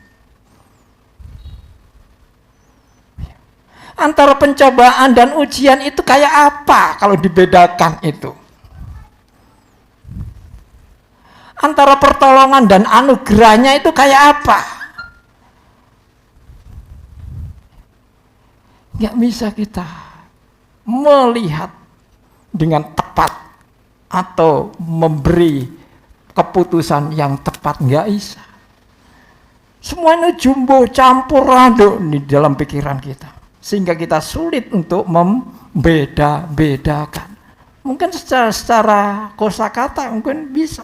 Antara pencobaan dan ujian itu kayak apa kalau dibedakan itu? Antara pertolongan dan anugerahnya itu kayak apa? Nggak bisa kita melihat dengan tepat atau memberi keputusan yang tepat, nggak bisa. Semuanya jumbo campur aduk di dalam pikiran kita, sehingga kita sulit untuk membeda-bedakan. Mungkin secara kosakata mungkin bisa.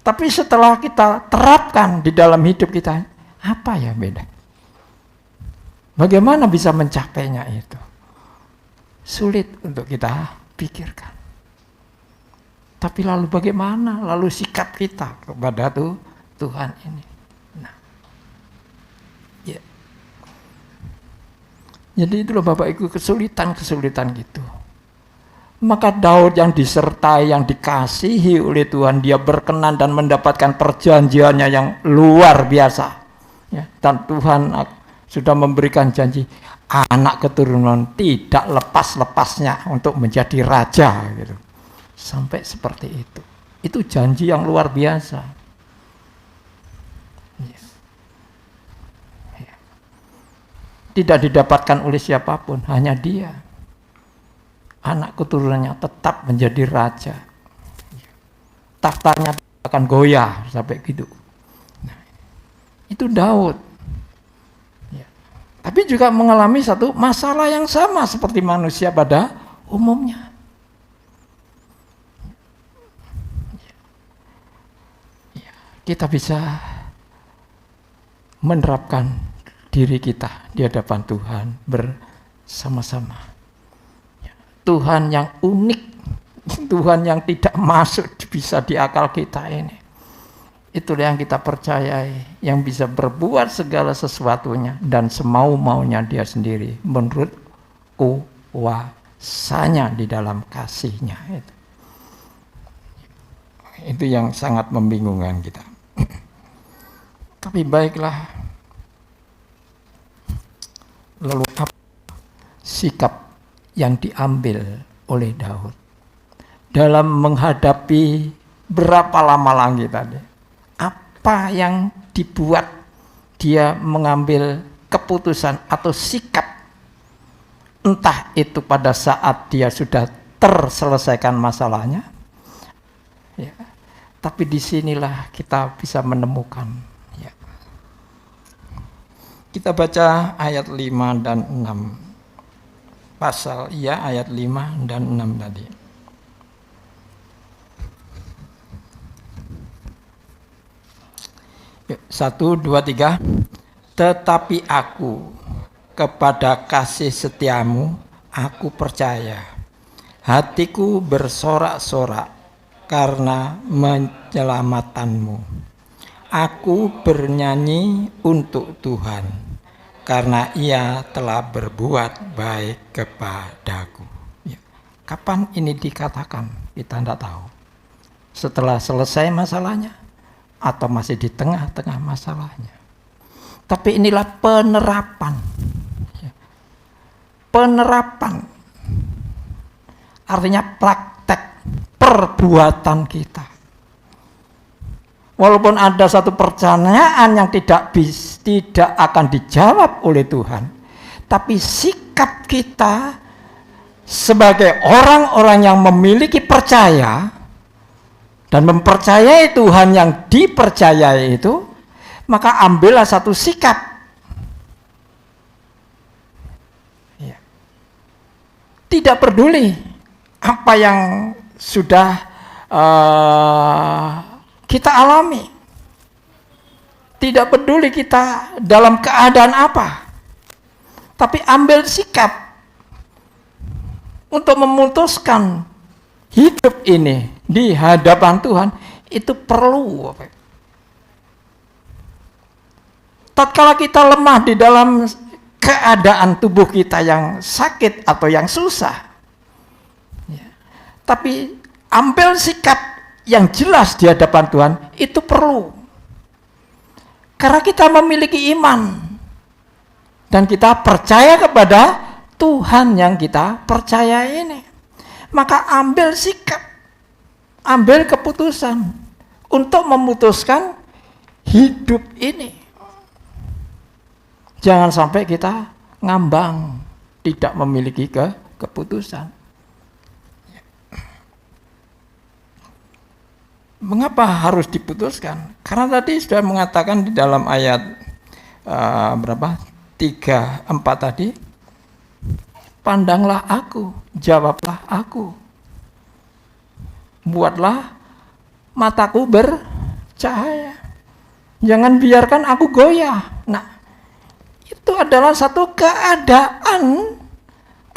Tapi setelah kita terapkan di dalam hidup kita, apa ya beda? Bagaimana bisa mencapainya itu? Sulit untuk kita pikirkan. Tapi lalu bagaimana? Lalu sikap kita kepada Tuhan ini. Nah, ya. Jadi itulah Bapak Ibu kesulitan-kesulitan gitu. Maka Daud yang disertai, yang dikasihi oleh Tuhan, dia berkenan dan mendapatkan perjanjiannya yang luar biasa. Ya, dan Tuhan sudah memberikan janji, anak keturunan tidak lepas-lepasnya untuk menjadi raja. Gitu. Sampai seperti itu. Itu janji yang luar biasa. Ya. Ya. Tidak didapatkan oleh siapapun, hanya dia. Anak keturunannya tetap menjadi raja. Tahtanya akan goyah sampai gitu. Nah, itu Daud. Ya. Tapi juga mengalami satu masalah yang sama seperti manusia pada umumnya. kita bisa menerapkan diri kita di hadapan Tuhan bersama-sama. Tuhan yang unik, Tuhan yang tidak masuk bisa di akal kita ini. Itulah yang kita percayai, yang bisa berbuat segala sesuatunya dan semau-maunya dia sendiri menurut kuasanya di dalam kasihnya. Itu yang sangat membingungkan kita. Tapi baiklah, lalu apa sikap yang diambil oleh Daud dalam menghadapi berapa lama lagi tadi? Apa yang dibuat dia mengambil keputusan atau sikap? Entah itu pada saat dia sudah terselesaikan masalahnya, ya. Tapi disinilah kita bisa menemukan. Ya. Kita baca ayat 5 dan 6. Pasal ayat 5 dan 6 tadi. Yuk, 1, 2, 3. Tetapi aku kepada kasih setiamu aku percaya. Hatiku bersorak-sorak karena menyelamatkanmu. Aku bernyanyi untuk Tuhan karena ia telah berbuat baik kepadaku. Ya. Kapan ini dikatakan? Kita tidak tahu. Setelah selesai masalahnya atau masih di tengah-tengah masalahnya. Tapi inilah penerapan. Ya. Penerapan artinya praktek perbuatan kita. Walaupun ada satu pertanyaan yang tidak akan dijawab oleh Tuhan, tapi sikap kita sebagai orang-orang yang memiliki percaya dan mempercayai Tuhan yang dipercayai itu, maka ambillah satu sikap. Ya. Tidak peduli apa yang sudah kita alami. Tidak peduli kita dalam keadaan apa. Tapi ambil sikap untuk memutuskan hidup ini di hadapan Tuhan itu perlu. Tatkala kita lemah di dalam keadaan tubuh kita yang sakit atau yang susah, ya, tapi ambil sikap yang jelas di hadapan Tuhan itu perlu. Karena kita memiliki iman dan kita percaya kepada Tuhan yang kita percaya ini. Maka ambil sikap, ambil keputusan untuk memutuskan hidup ini. Jangan sampai kita ngambang, tidak memiliki keputusan. Mengapa harus diputuskan? Karena tadi sudah mengatakan di dalam ayat 3, 4 tadi, pandanglah aku, jawablah aku, buatlah mataku bercahaya, jangan biarkan aku goyah. Nah, itu adalah satu keadaan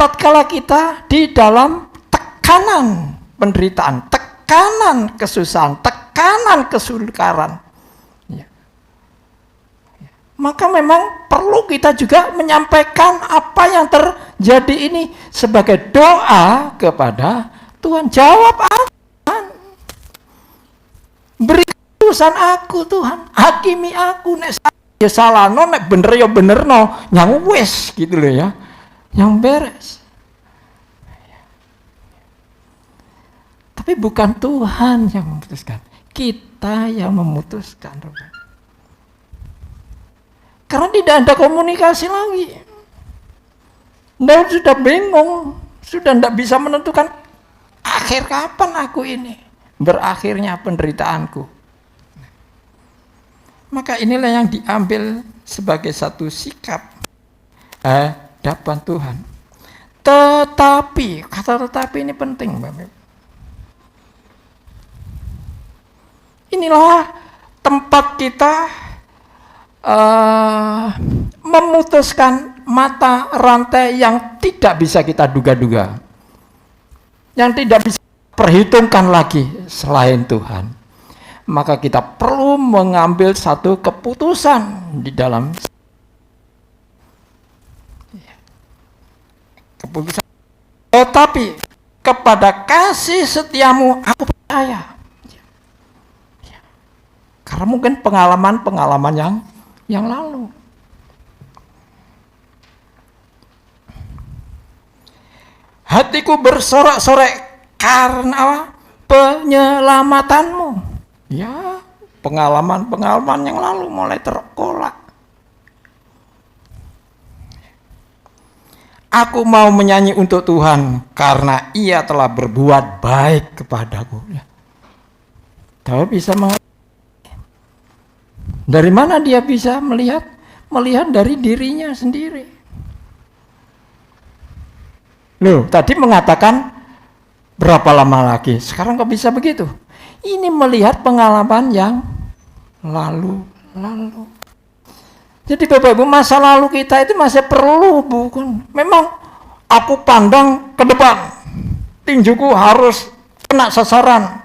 tatkala kita di dalam tekanan penderitaan, tekanan kesusahan, tekanan kesukaran. Ya. Ya. Maka memang perlu kita juga menyampaikan apa yang terjadi ini sebagai doa kepada Tuhan. Jawab aku, Tuhan. Beri keputusan aku, Tuhan. Hakimi aku, nek ya salah no, nek bener ya bener no, yang wes gitu loh ya, yang beres. Tapi bukan Tuhan yang memutuskan, kita yang memutuskan. Karena tidak ada komunikasi lagi. Daud sudah bingung, sudah tidak bisa menentukan akhir kapan aku ini, berakhirnya penderitaanku. Maka inilah yang diambil sebagai satu sikap hadapan Tuhan. Tetapi, kata tetapi ini penting, Bapak. Inilah tempat kita memutuskan mata rantai yang tidak bisa kita duga-duga, yang tidak bisa perhitungkan lagi selain Tuhan. Maka kita perlu mengambil satu keputusan di dalam keputusan. Tetapi kepada kasih setiamu aku percaya. Karena mungkin pengalaman-pengalaman yang lalu. Hatiku bersorak-sorai karena penyelamatanmu. Ya, pengalaman-pengalaman yang lalu mulai terkolak. Aku mau menyanyi untuk Tuhan karena Ia telah berbuat baik kepadaku. Tahu bisa dari mana dia bisa melihat? Melihat dari dirinya sendiri. Loh, tadi mengatakan berapa lama lagi? Sekarang kok bisa begitu? Ini melihat pengalaman yang lalu. Jadi Bapak Ibu, masa lalu kita itu masih perlu, bukan? Memang aku pandang ke depan, tinjuku harus kena sasaran,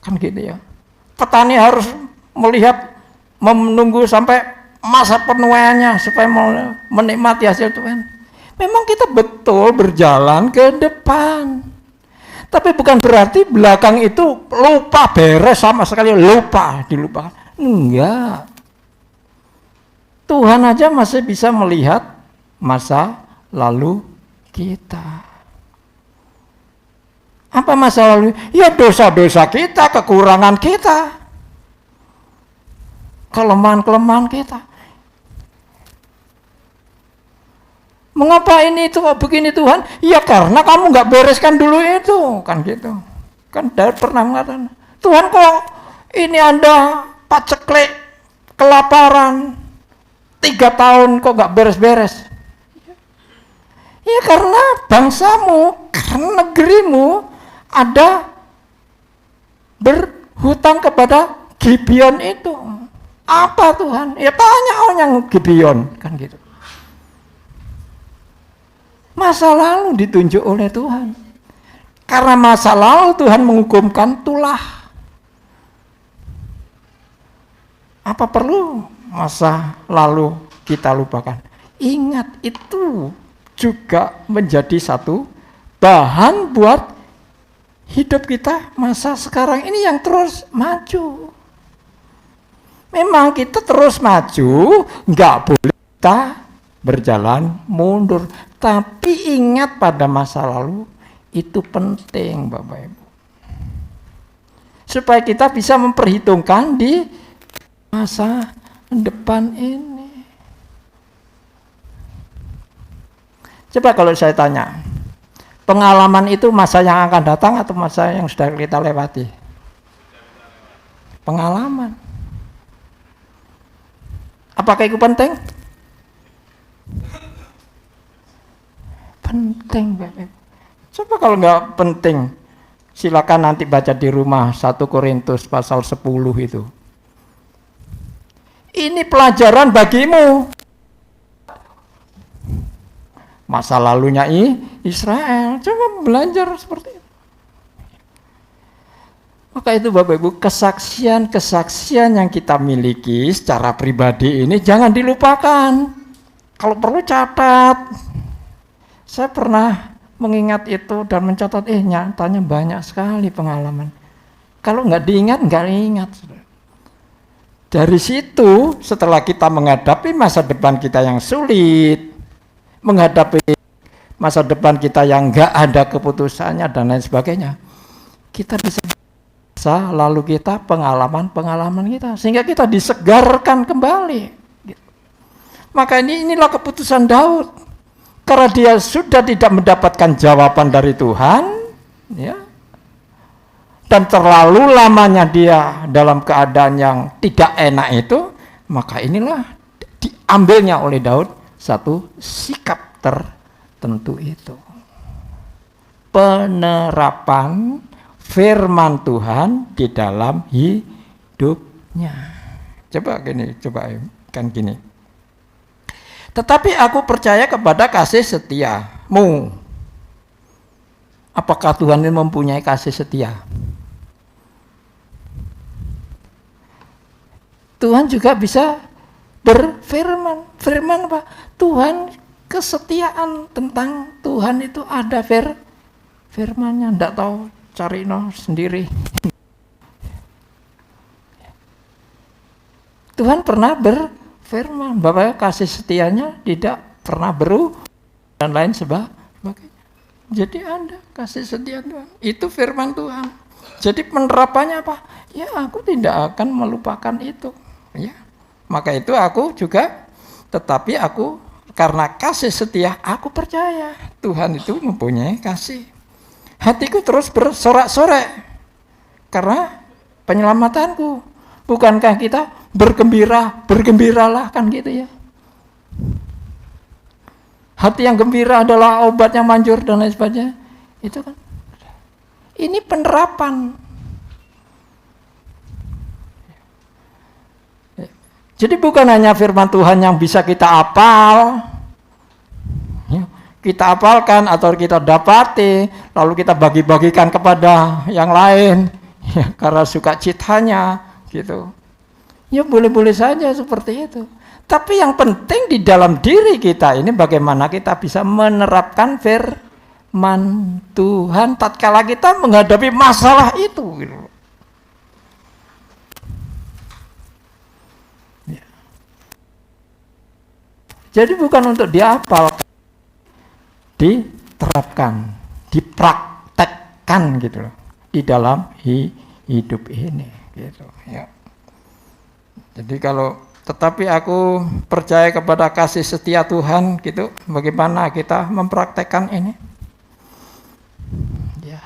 kan gitu ya. Petani harus melihat, menunggu sampai masa penuaiannya supaya menikmati hasil Tuhan. Memang kita betul berjalan ke depan. Tapi bukan berarti belakang itu lupa beres, sama sekali dilupakan. Enggak. Tuhan aja masih bisa melihat masa lalu kita. Apa masa lalu? Ya dosa-dosa kita, kekurangan kita, kelemahan-kelemahan kita. Mengapa ini itu kok begini Tuhan? Ya karena kamu nggak bereskan dulu itu, kan gitu. Kan Daud pernah mengatakan, Tuhan kok ini Anda paceklik, kelaparan, 3 tahun kok nggak beres-beres? Ya karena bangsamu, karena negerimu ada berhutang kepada Gibeon itu. Apa Tuhan? Ya tanya orang Gibeon, kan gitu. Masa lalu ditunjuk oleh Tuhan. Karena masa lalu Tuhan menghukumkan tulah. Apa perlu masa lalu kita lupakan? Ingat, itu juga menjadi satu bahan buat hidup kita masa sekarang ini yang terus maju. Memang kita terus maju, nggak boleh kita berjalan mundur. Tapi ingat pada masa lalu itu penting Bapak Ibu. Supaya kita bisa memperhitungkan di masa depan ini. Coba kalau saya tanya, pengalaman itu masa yang akan datang atau masa yang sudah kita lewati? Pengalaman. Apakah itu penting? Penting, Bapak. Coba kalau nggak penting, silakan nanti baca di rumah 1 Korintus pasal 10 itu. Ini pelajaran bagimu. Masa lalunya Israel, coba belajar seperti itu. Maka itu Bapak Ibu, kesaksian-kesaksian yang kita miliki secara pribadi ini jangan dilupakan. Kalau perlu catat. Saya pernah mengingat itu dan mencatat, nyatanya banyak sekali pengalaman. Kalau nggak diingat, nggak ingat. Dari situ, setelah kita menghadapi masa depan kita yang sulit, menghadapi masa depan kita yang nggak ada keputusannya dan lain sebagainya, kita bisa lalu kita pengalaman-pengalaman kita, sehingga kita disegarkan kembali. Maka inilah keputusan Daud. Karena dia sudah tidak mendapatkan jawaban dari Tuhan, ya, dan terlalu lamanya dia dalam keadaan yang tidak enak itu, maka inilah diambilnya oleh Daud satu sikap tertentu itu. Penerapan firman Tuhan di dalam hidupnya. Coba kan gini. Tetapi aku percaya kepada kasih setiamu. Apakah Tuhan ini mempunyai kasih setia? Tuhan juga bisa berfirman. Firman apa? Tuhan, kesetiaan tentang Tuhan itu ada firman-Nya. Nggak tahu, cari sendiri. Tuhan pernah berfirman bahwa kasih setianya tidak pernah berubah dan lain sebagainya. Jadi ada kasih setia Tuhan. Itu firman Tuhan. Jadi penerapannya apa? Ya, aku tidak akan melupakan itu. Ya, maka itu aku juga, tetapi aku karena kasih setia, aku percaya Tuhan itu mempunyai kasih. Hatiku terus bersorak-sorai karena penyelamatanku. Bukankah kita bergembiralah kan gitu ya. Hati yang gembira adalah obat yang manjur dan lain sebagainya. Itu kan. Ini penerapan. Jadi bukan hanya firman Tuhan yang bisa kita hafal, kita hafalkan atau kita dapati, lalu kita bagi-bagikan kepada yang lain, ya, karena suka citanya, gitu. Ya boleh-boleh saja seperti itu. Tapi yang penting di dalam diri kita ini bagaimana kita bisa menerapkan firman Tuhan tatkala kita menghadapi masalah itu, gitu. Jadi bukan untuk dihafal, diterapkan, dipraktekkan gitu loh di dalam hidup ini, gitu ya. Jadi tetapi aku percaya kepada kasih setia Tuhan, gitu. Bagaimana kita mempraktekkan ini? Ya,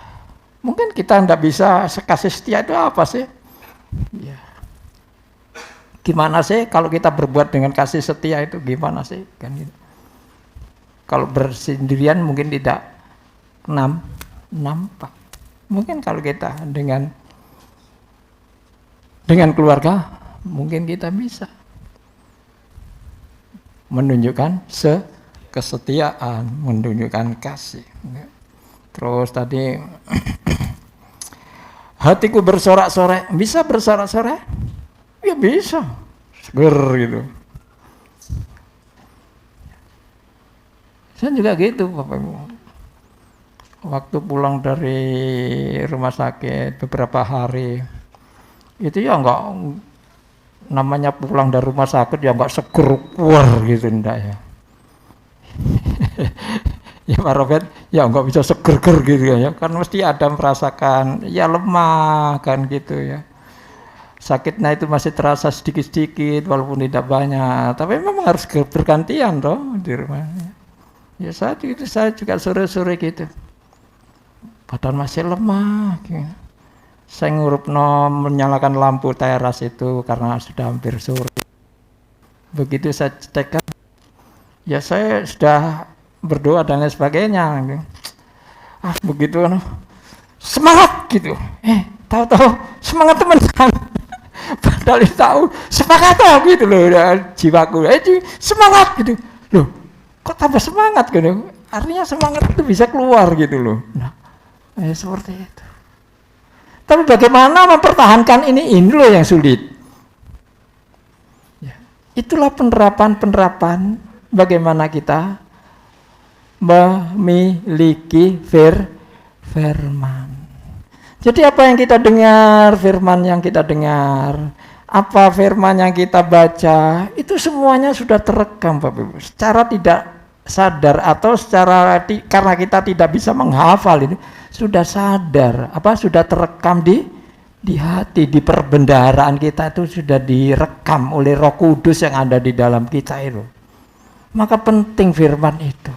mungkin kita tidak bisa kasih setia itu apa sih? Ya. Gimana sih kalau kita berbuat dengan kasih setia itu gimana sih? Kan gitu. Kalau bersendirian mungkin tidak nampak. Mungkin kalau kita dengan keluarga mungkin kita bisa menunjukkan kesetiaan, menunjukkan kasih. Terus tadi hatiku bersorak-sorai, bisa bersorak-sorai? Ya bisa, seger gitu. Saya juga gitu, Bapak Ibu. Waktu pulang dari rumah sakit beberapa hari, itu ya enggak, namanya pulang dari rumah sakit ya enggak seger keluar gitu, enggak ya. Ya Pak Robert, ya enggak bisa seger-ger gitu ya, kan mesti ada merasakan ya lemah kan gitu ya. Sakitnya itu masih terasa sedikit-sedikit walaupun tidak banyak, tapi memang harus bergantian toh di rumah. Ya saat itu saya juga sore-sore gitu, badan masih lemah gitu. Saya menyalakan lampu teras itu karena sudah hampir sore. Begitu saya cek, ya saya sudah berdoa dan lain sebagainya gitu. Begitu semangat gitu, tahu-tahu semangat teman-teman. Padahal tahu semangat gitu loh, jiwaku semangat gitu loh, kok tambah semangat gitu, artinya semangat itu bisa keluar gitu loh. Nah, seperti itu. Tapi bagaimana mempertahankan ini loh yang sulit ya. Itulah penerapan bagaimana kita memiliki firman. Jadi apa yang kita dengar, firman yang kita dengar, apa firman yang kita baca, itu semuanya sudah terekam Bapak Ibu. Secara tidak sadar atau karena kita tidak bisa menghafal ini, sudah sadar, sudah terekam di hati, di perbendaharaan kita itu sudah direkam oleh Roh Kudus yang ada di dalam kita itu. Maka penting firman itu.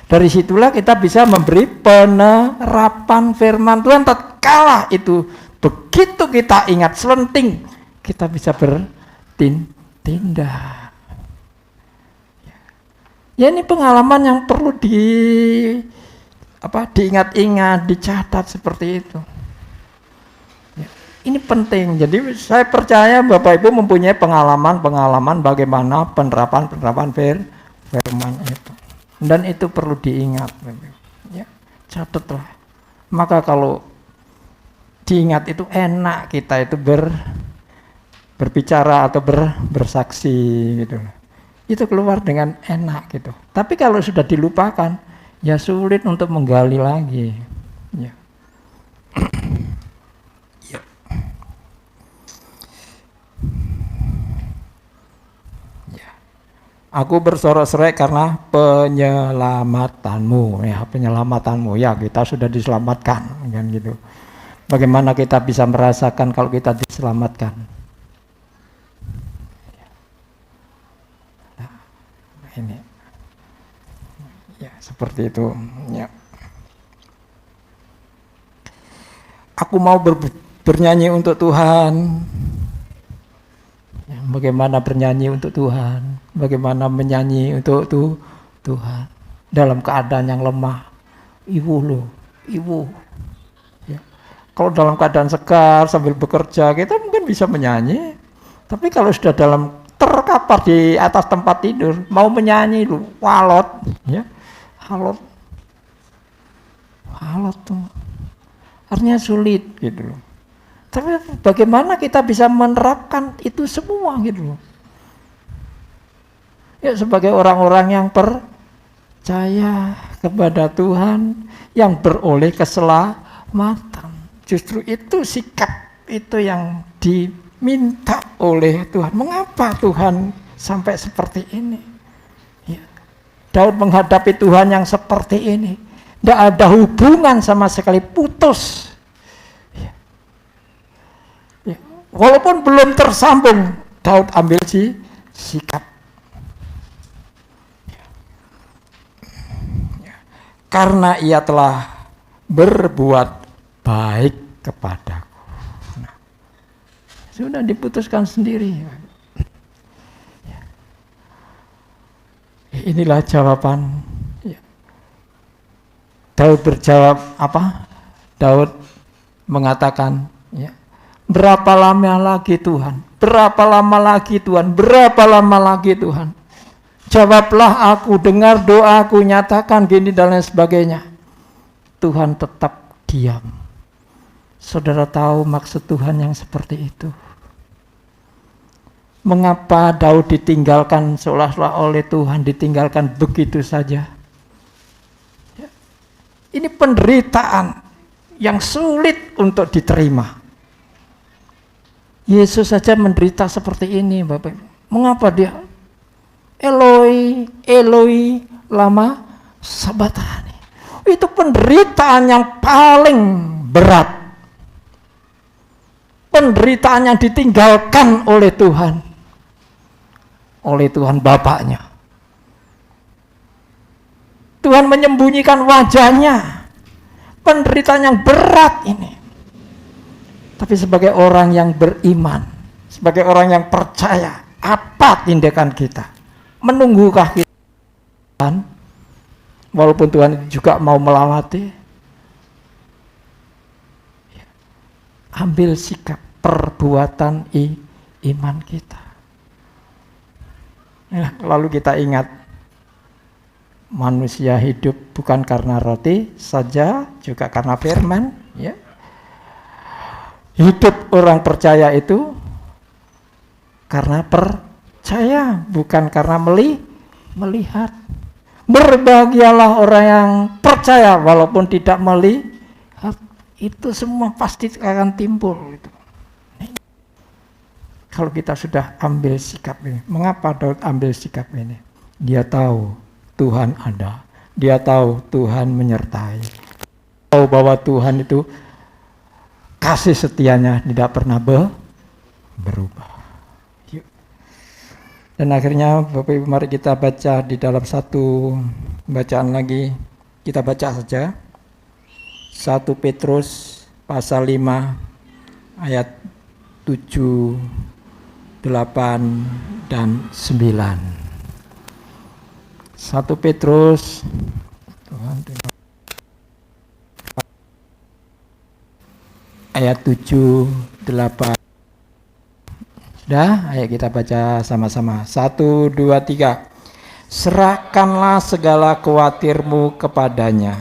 Dari situlah kita bisa memberi penerapan firman Tuhan tatkala itu begitu kita ingat selenting, kita bisa bertindak. Ya ini pengalaman yang perlu diingat-ingat, dicatat seperti itu. Ya. Ini penting. Jadi saya percaya Bapak Ibu mempunyai pengalaman bagaimana penerapan firman itu. Dan itu perlu diingat. Ya, catatlah. Maka kalau diingat itu enak kita itu berbicara atau bersaksi gitu. Itu keluar dengan enak gitu. Tapi kalau sudah dilupakan, ya sulit untuk menggali lagi. Ya. Aku bersorak-sorai karena penyelamatanmu, ya kita sudah diselamatkan, kan gitu. Bagaimana kita bisa merasakan kalau kita diselamatkan? Nah, ini, ya seperti itu. Ya. Aku mau bernyanyi untuk Tuhan. Bagaimana bernyanyi untuk Tuhan, bagaimana menyanyi untuk Tuhan dalam keadaan yang lemah. Ibu. Ya. Kalau dalam keadaan segar sambil bekerja, kita mungkin bisa menyanyi. Tapi kalau sudah terkapar di atas tempat tidur, mau menyanyi lu, walot, ya, halot tuh, artinya sulit gitu loh. Tapi bagaimana kita bisa menerapkan itu semua gitu loh. Ya sebagai orang-orang yang percaya kepada Tuhan, yang beroleh keselamatan. Justru itu sikap itu yang diminta oleh Tuhan. Mengapa Tuhan sampai seperti ini? Ya. Daud menghadapi Tuhan yang seperti ini. Tidak ada hubungan sama sekali, putus. Walaupun belum tersambung, Daud ambil sikap. Karena ia telah berbuat baik kepadaku. Nah, sudah diputuskan sendiri. Inilah jawaban. Daud berjawab apa? Daud mengatakan, ya. Berapa lama lagi Tuhan? Berapa lama lagi Tuhan? Berapa lama lagi Tuhan? Jawablah aku, dengar doaku, nyatakan gini dan lain sebagainya. Tuhan tetap diam. Saudara tahu maksud Tuhan yang seperti itu? Mengapa Daud ditinggalkan seolah-olah oleh Tuhan, ditinggalkan begitu saja? Ini penderitaan yang sulit untuk diterima. Yesus saja menderita seperti ini, Bapak. Mengapa dia Eloi, Eloi, lama sabatani? Itu penderitaan yang paling berat. Penderitaan yang ditinggalkan oleh Tuhan. Oleh Tuhan Bapaknya. Tuhan menyembunyikan wajahnya. Penderitaan yang berat ini. Tapi sebagai orang yang beriman, sebagai orang yang percaya, apa tindakan kita? Menunggukah kita Tuhan? Walaupun Tuhan juga mau melawati, ambil sikap perbuatan iman kita. Nah, lalu kita ingat, manusia hidup bukan karena roti saja, juga karena firman, ya. Hidup orang percaya itu karena percaya, bukan karena melihat. Berbahagialah orang yang percaya walaupun tidak melihat. Itu semua pasti akan timbul. Kalau kita sudah ambil sikap ini, mengapa Daud ambil sikap ini? Dia tahu Tuhan ada, dia tahu Tuhan menyertai, tahu bahwa Tuhan itu kasih setianya tidak pernah berubah. Yuk. Dan akhirnya Bapak Ibu mari kita baca di dalam satu bacaan lagi. Kita baca saja 1 Petrus pasal 5 ayat 7, 8 dan 9. 1 Petrus ayat 7, 8. Sudah, ayo kita baca sama-sama. 1, 2, 3. Serahkanlah segala khawatirmu kepadanya,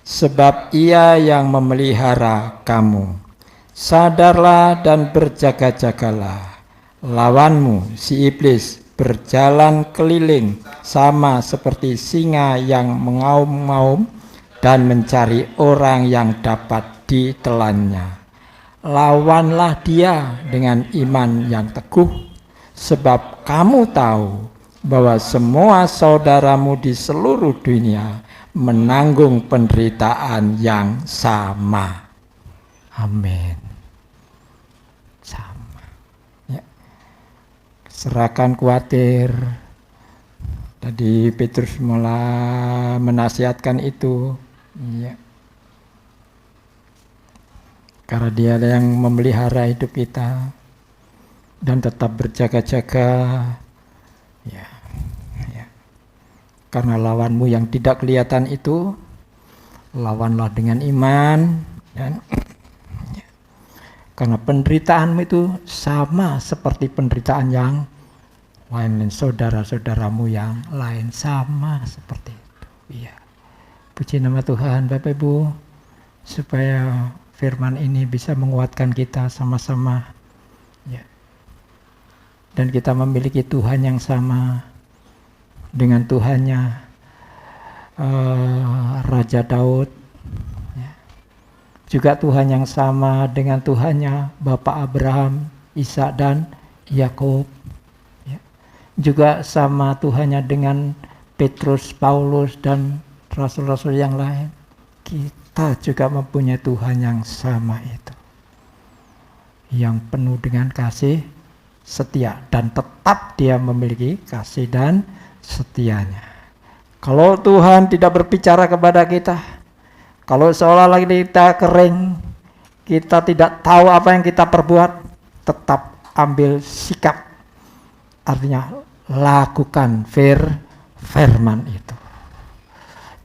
sebab Ia yang memelihara kamu. Sadarlah dan berjaga-jagalah. Lawanmu, si iblis, berjalan keliling sama seperti singa yang mengaum-ngaum dan mencari orang yang dapat ditelannya. Lawanlah dia dengan iman yang teguh, sebab kamu tahu bahwa semua saudaramu di seluruh dunia menanggung penderitaan yang sama. Amin. Sama. Ya. Serahkan khawatir. Tadi Petrus mulai menasihatkan itu. Ya. Karena Dia yang memelihara hidup kita dan tetap berjaga-jaga. Ya. Ya. Karena lawanmu yang tidak kelihatan itu, lawanlah dengan iman dan ya. Karena penderitaanmu itu sama seperti penderitaan yang lain, saudara-saudaramu yang lain sama seperti itu. Iya. Puji nama Tuhan, Bapak Ibu, supaya firman ini bisa menguatkan kita sama-sama. Ya. Dan kita memiliki Tuhan yang sama dengan Tuhannya Raja Daud. Ya. Juga Tuhan yang sama dengan Tuhannya Bapak Abraham, Ishak dan Yakub. Ya. Juga sama Tuhannya dengan Petrus, Paulus dan rasul-rasul yang lain. Kita juga mempunyai Tuhan yang sama itu, yang penuh dengan kasih setia, dan tetap Dia memiliki kasih dan setianya. Kalau Tuhan tidak berbicara kepada kita, kalau seolah-olah kita kering, kita tidak tahu apa yang kita perbuat, tetap ambil sikap, artinya lakukan firman itu.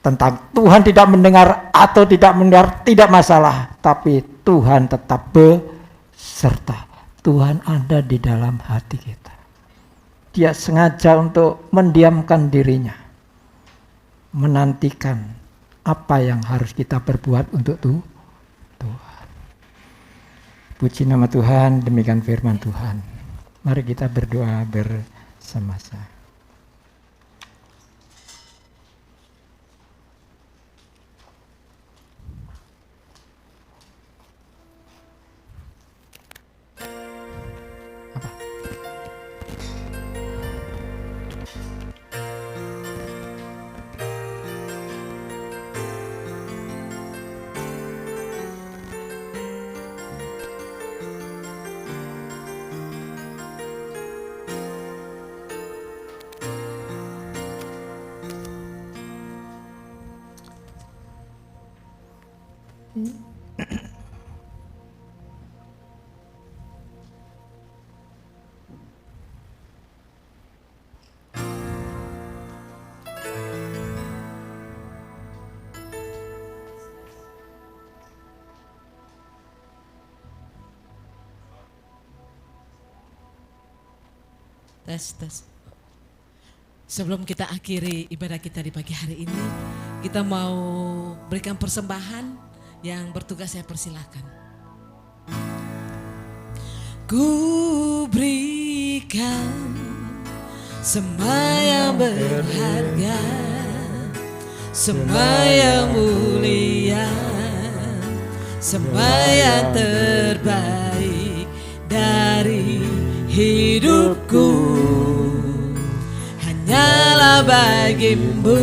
Tentang Tuhan tidak mendengar atau tidak mendengar tidak masalah, tapi Tuhan tetap beserta. Tuhan ada di dalam hati kita. Dia sengaja untuk mendiamkan dirinya, menantikan apa yang harus kita perbuat untuk Tuhan. Puji nama Tuhan, demikian firman Tuhan. Mari kita berdoa bersama-sama. Tes. Sebelum kita akhiri ibadah kita di pagi hari ini, kita mau berikan persembahan. Yang bertugas saya persilahkan. Ku berikan semua yang berharga, semua yang mulia, semua yang terbaik dari hidupku, hanyalah bagimu,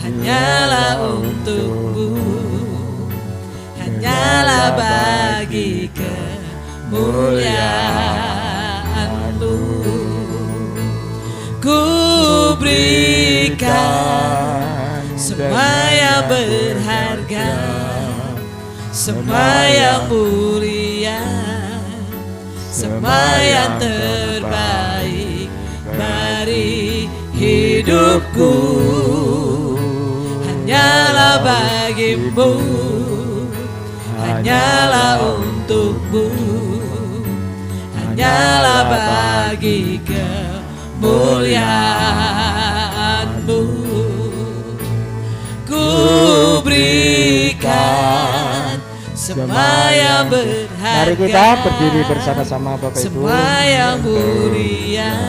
hanyalah untukmu, hanyalah bagi kemuliaan-Mu. Ku berikan semua yang berharga, semua yang mulia, semua yang terbaik dari hidupku, hanyalah bagimu, hanyalah untukmu, hanyalah bagi kemuliaan-Mu. Ku berikan semua yang berharga, Mari kita berdiri bersama-sama Bapak Ibu. semua yang mulia,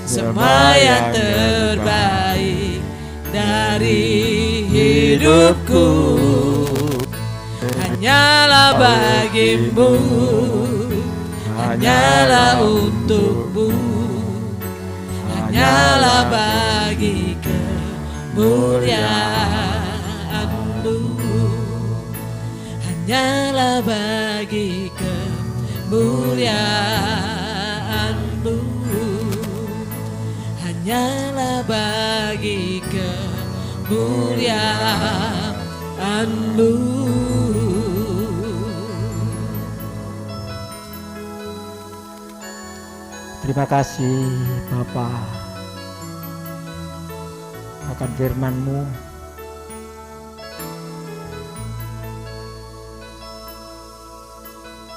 semua yang terbaik dari hidupku, hanyalah bagimu, hanyalah untukmu, hanyalah bagi kemuliaan-Mu, hanyalah bagi kemuliaan-Mu, hanyalah bagi kemuliaan-Mu. Terima kasih Bapa akan firman-Mu.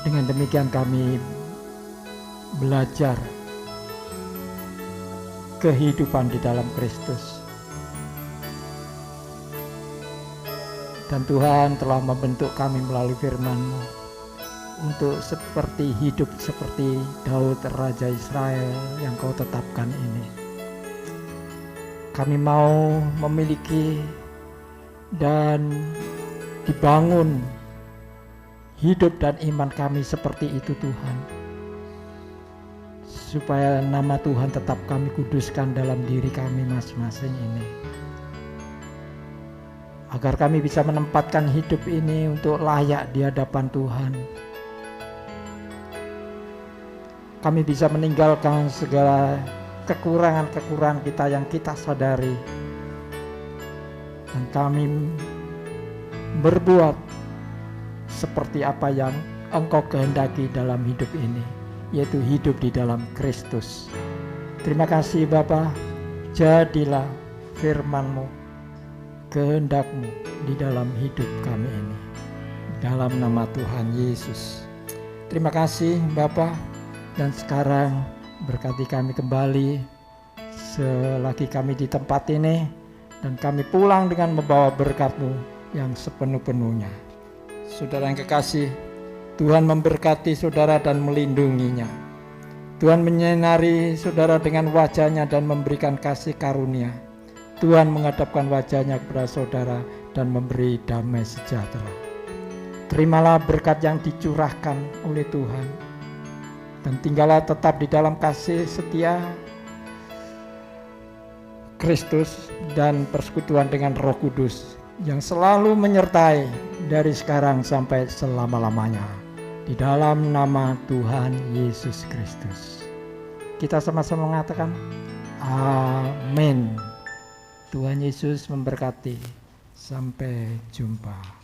Dengan demikian kami belajar kehidupan di dalam Kristus. Dan Tuhan telah membentuk kami melalui firman-Mu untuk hidup seperti Daud Raja Israel yang Kau tetapkan ini. Kami mau memiliki dan dibangun hidup dan iman kami seperti itu Tuhan, supaya nama Tuhan tetap kami kuduskan dalam diri kami masing-masing ini, agar kami bisa menempatkan hidup ini untuk layak di hadapan Tuhan. Kami bisa meninggalkan segala kekurangan-kekurangan kita yang kita sadari, dan kami berbuat seperti apa yang Engkau kehendaki dalam hidup ini, yaitu hidup di dalam Kristus. Terima kasih Bapa, jadilah firman-Mu, kehendak-Mu di dalam hidup kami ini, dalam nama Tuhan Yesus. Terima kasih Bapa, dan sekarang berkati kami kembali selagi kami di tempat ini, dan kami pulang dengan membawa berkat-Mu yang sepenuh-penuhnya. Saudara yang kekasih, Tuhan memberkati saudara dan melindunginya. Tuhan menyinari saudara dengan wajah-Nya dan memberikan kasih karunia. Tuhan menghadapkan wajah-Nya kepada saudara dan memberi damai sejahtera. Terimalah berkat yang dicurahkan oleh Tuhan, dan tinggallah tetap di dalam kasih setia Kristus dan persekutuan dengan Roh Kudus yang selalu menyertai dari sekarang sampai selama-lamanya, di dalam nama Tuhan Yesus Kristus. Kita sama-sama mengatakan amin. Tuhan Yesus memberkati. Sampai jumpa.